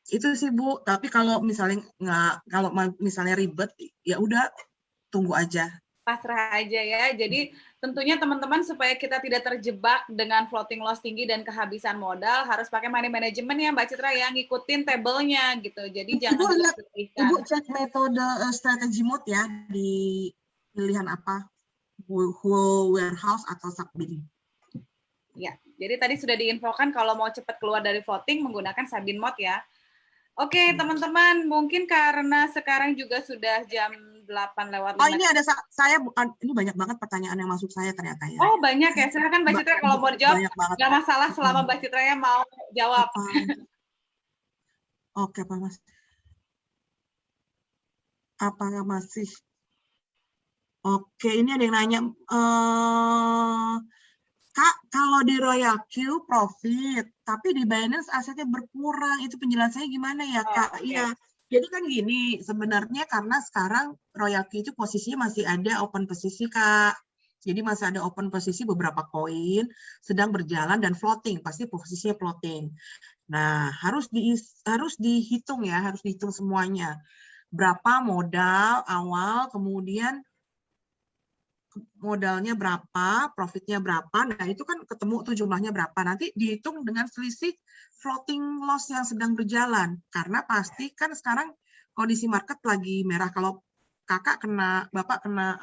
Itu sih Bu. Tapi kalau misalnya misalnya ribet, ya udah tunggu aja. Pasrah aja ya. Jadi tentunya teman-teman supaya kita tidak terjebak dengan floating loss tinggi dan kehabisan modal, harus pakai money management ya Mbak Citra ya, ngikutin tabelnya gitu. Jadi jangan Ibu cek metode strategi mode ya di pilihan apa, whole warehouse atau Sabin. Ya, jadi tadi sudah diinfokan kalau mau cepat keluar dari floating menggunakan Sabin mode ya. Oke, teman-teman, mungkin karena sekarang juga sudah jam 8:05. Oh, ini ada ini banyak banget pertanyaan yang masuk saya ternyata ya. Oh, banyak ya. Silakan Mbak Citra kalau mau dijawab. Nggak masalah selama Mbak Citra ya mau jawab. Oke, Pak Mas. Apakah masih? Oke, ini ada yang nanya, Kak, kalau di Royal Q profit, tapi di Binance asetnya berkurang, itu penjelasannya gimana ya, Kak? Iya. Jadi kan gini, sebenarnya karena sekarang Royal Q itu posisinya masih ada open posisi, Kak. Jadi masih ada open posisi beberapa koin sedang berjalan dan floating, pasti posisinya floating. Nah, harus dihitung ya, harus dihitung semuanya. Berapa modal awal, kemudian modalnya berapa, profitnya berapa, nah itu kan ketemu tuh jumlahnya berapa. Nanti dihitung dengan selisih floating loss yang sedang berjalan. Karena pasti kan sekarang kondisi market lagi merah. Kalau Bapak kena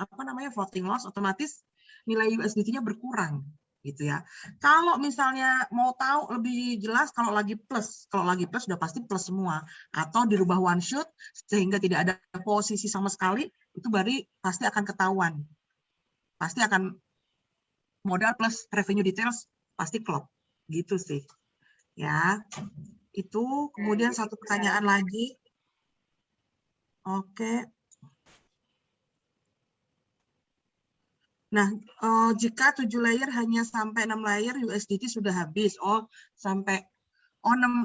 floating loss, otomatis nilai USDT-nya berkurang gitu ya. Kalau misalnya mau tahu lebih jelas, kalau lagi plus sudah pasti plus semua, atau dirubah one shot sehingga tidak ada posisi sama sekali, itu baru pasti akan ketahuan. Pasti akan modal plus revenue details pasti klop gitu sih. Ya. Itu kemudian satu pertanyaan lagi. Oke. Nah, jika 7 layer hanya sampai 6 layer USDT sudah habis.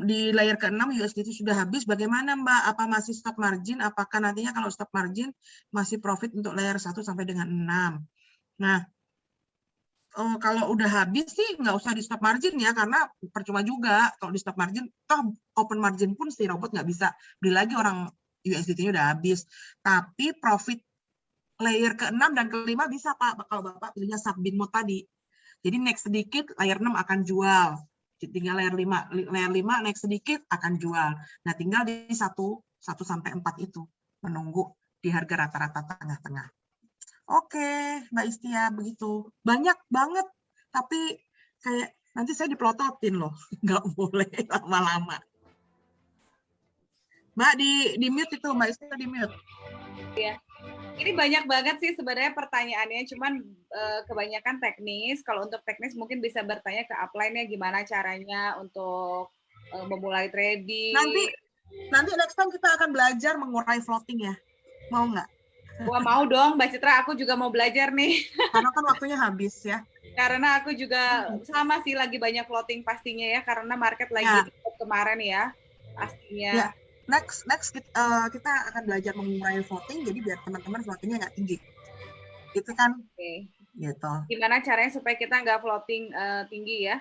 Di layer ke-6 USDT sudah habis. Bagaimana Mbak? Apa masih stop margin? Apakah nantinya kalau stop margin masih profit untuk layer 1 sampai dengan 6? Nah, kalau udah habis sih nggak usah di stop margin ya, karena percuma juga kalau di stop margin. Toh open margin pun si robot nggak bisa beli lagi, orang USDT-nya udah habis. Tapi profit layer ke-6 dan ke-5 bisa Pak, kalau Bapak pilihnya sub-bin mode tadi. Jadi naik sedikit, layer 6 akan jual. Tinggal layer 5 naik sedikit akan jual. Nah, tinggal di 1 sampai 4 itu menunggu di harga rata-rata tengah-tengah. Oke, Mbak Istia, begitu. Banyak banget, tapi kayak nanti saya dipelototin loh. Nggak boleh lama-lama. Mbak, di mute itu, Mbak Istia di mute. Iya. Ini banyak banget sih sebenarnya pertanyaannya, cuman kebanyakan teknis. Kalau untuk teknis mungkin bisa bertanya ke upline-nya gimana caranya untuk memulai trading. Nanti next time kita akan belajar mengurai floating ya. Mau nggak? Wah, mau dong, Mbak Citra. Aku juga mau belajar nih. Karena kan waktunya habis ya. Karena aku juga sama sih lagi banyak floating pastinya ya, karena market lagi kemarin ya, pastinya. Ya. Next kita akan belajar mengurai floating, jadi biar teman-teman floatingnya nggak tinggi. Itu kan. Oke. Gitu. Gimana caranya supaya kita nggak floating tinggi ya?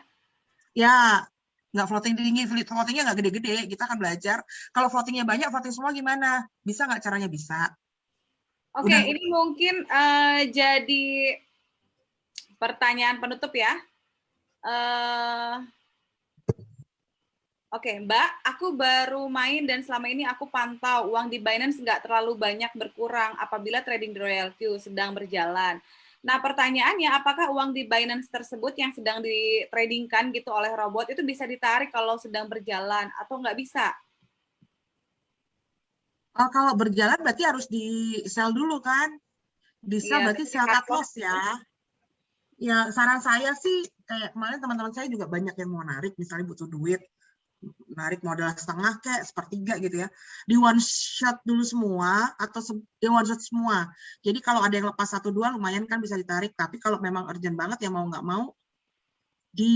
Ya, nggak floating tinggi, floatingnya nggak gede-gede. Kita akan belajar. Kalau floatingnya banyak, floating semua gimana? Bisa nggak caranya? Bisa. Oke, ini mungkin jadi pertanyaan penutup ya. Oke, Mbak, aku baru main dan selama ini aku pantau uang di Binance nggak terlalu banyak berkurang apabila trading di Royal Q sedang berjalan. Nah, pertanyaannya, apakah uang di Binance tersebut yang sedang ditradingkan gitu oleh robot itu bisa ditarik kalau sedang berjalan atau nggak bisa? Kalau berjalan berarti harus di-sell dulu kan? Di-sell berarti sell cut loss ya. Ya, saran saya sih, kayak kemarin teman-teman saya juga banyak yang mau narik, misalnya butuh duit, narik modal setengah kayak sepertiga gitu ya, di one shot dulu semua atau di one shot semua. Jadi kalau ada yang lepas 1-2 lumayan kan bisa ditarik, tapi kalau memang urgent banget ya mau nggak mau di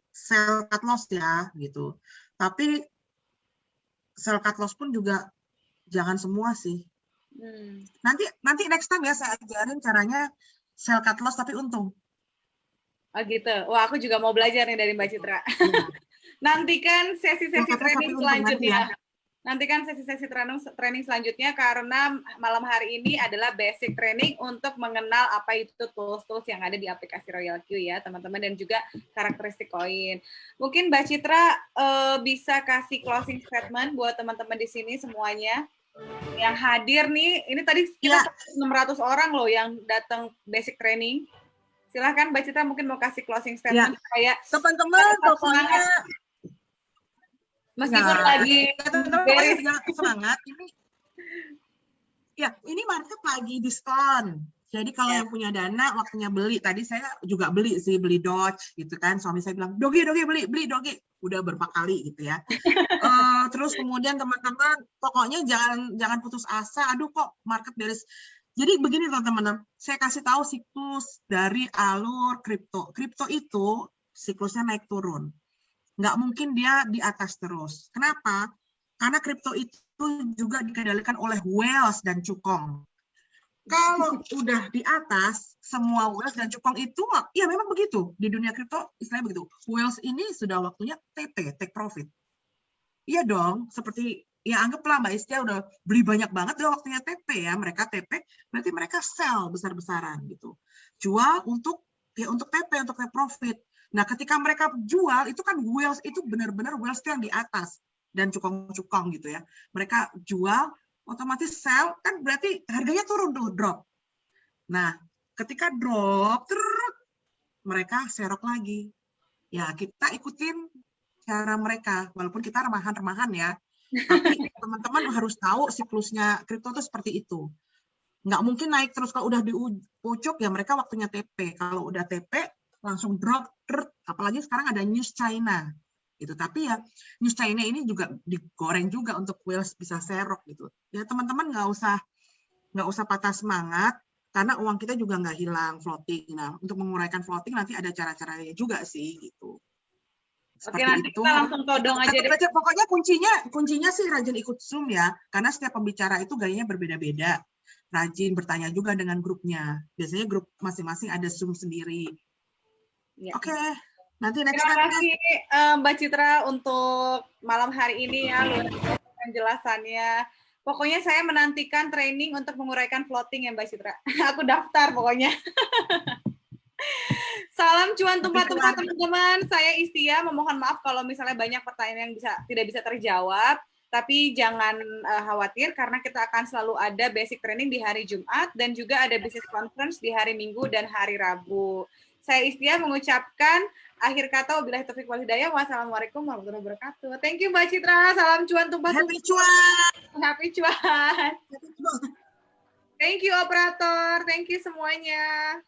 sell cut loss ya gitu. Tapi sell cut loss pun juga jangan semua sih. Nanti next time ya saya ajarin caranya sell cut loss tapi untung. Oh gitu. Wah, aku juga mau belajar nih dari Mbak Citra. Nantikan sesi-sesi training selanjutnya. Nantikan sesi-sesi training selanjutnya karena malam hari ini adalah basic training untuk mengenal apa itu tools-tools yang ada di aplikasi Royal Q ya, teman-teman, dan juga karakteristik koin. Mungkin Mbak Citra bisa kasih closing statement buat teman-teman di sini semuanya yang hadir nih. Ini tadi kita 600 orang loh yang datang basic training. Silahkan Mbak Citra mungkin mau kasih closing statement supaya teman-teman pokoknya meskipun lagi semangat ini market lagi diskon. Jadi kalau yang punya dana waktunya beli, tadi saya juga beli Doge gitu kan. Suami saya bilang, Doge beli Doge. Udah berapa kali gitu ya. Terus kemudian teman-teman pokoknya jangan putus asa. Aduh kok market beres. Jadi begini teman-teman, saya kasih tahu siklus dari alur kripto. Kripto itu siklusnya naik turun. Nggak mungkin dia di atas terus. Kenapa? Karena kripto itu juga dikendalikan oleh whales dan cukong. Kalau udah di atas, semua whales dan cukong itu, ya memang begitu. Di dunia kripto istilahnya begitu. Whales ini sudah waktunya TP, take profit. Iya dong, seperti ya anggaplah Mbak Istia udah beli banyak banget udah waktunya TP ya, mereka TP berarti mereka sell besar-besaran gitu, jual untuk TP, untuk take profit. Nah ketika mereka jual itu kan whales itu benar-benar whales yang di atas dan cukong-cukong gitu ya, mereka jual otomatis sell kan berarti harganya turun tuh, drop. Nah ketika drop terus mereka serok lagi ya, kita ikutin cara mereka walaupun kita remahan-remahan ya. Tapi teman-teman harus tahu siklusnya kripto itu seperti itu. Nggak mungkin naik terus, kalau udah di pucuk ya mereka waktunya TP. Kalau udah TP langsung drop, apalagi sekarang ada news China. Gitu. Tapi ya news China ini juga digoreng juga untuk whales bisa serok gitu. Ya teman-teman nggak usah patah semangat karena uang kita juga nggak hilang floating. Nah untuk menguraikan floating nanti ada cara-caranya juga sih gitu. Oke, nanti itu. kita langsung todong aja deh. Pokoknya kuncinya sih rajin ikut Zoom ya, karena setiap pembicara itu gayanya berbeda-beda. Rajin bertanya juga dengan grupnya. Biasanya grup masing-masing ada Zoom sendiri. Ya. Oke, nanti next Terima time. kasih Mbak Citra untuk malam hari ini ya, luar biasa penjelasannya. Pokoknya saya menantikan training untuk menguraikan floating ya Mbak Citra. Aku daftar pokoknya. Salam cuan tumpah-tumpah teman-teman. Saya Istia, memohon maaf kalau misalnya banyak pertanyaan yang tidak bisa terjawab. Tapi jangan khawatir karena kita akan selalu ada basic training di hari Jumat dan juga ada business conference di hari Minggu dan hari Rabu. Saya Istia mengucapkan akhir kata wabillahi taufiq wal hidayah. Wassalamualaikum warahmatullahi wabarakatuh. Thank you Mbak Citra. Salam cuan tumpah-tumpah. Happy cuan. Happy cuan. Thank you operator. Thank you semuanya.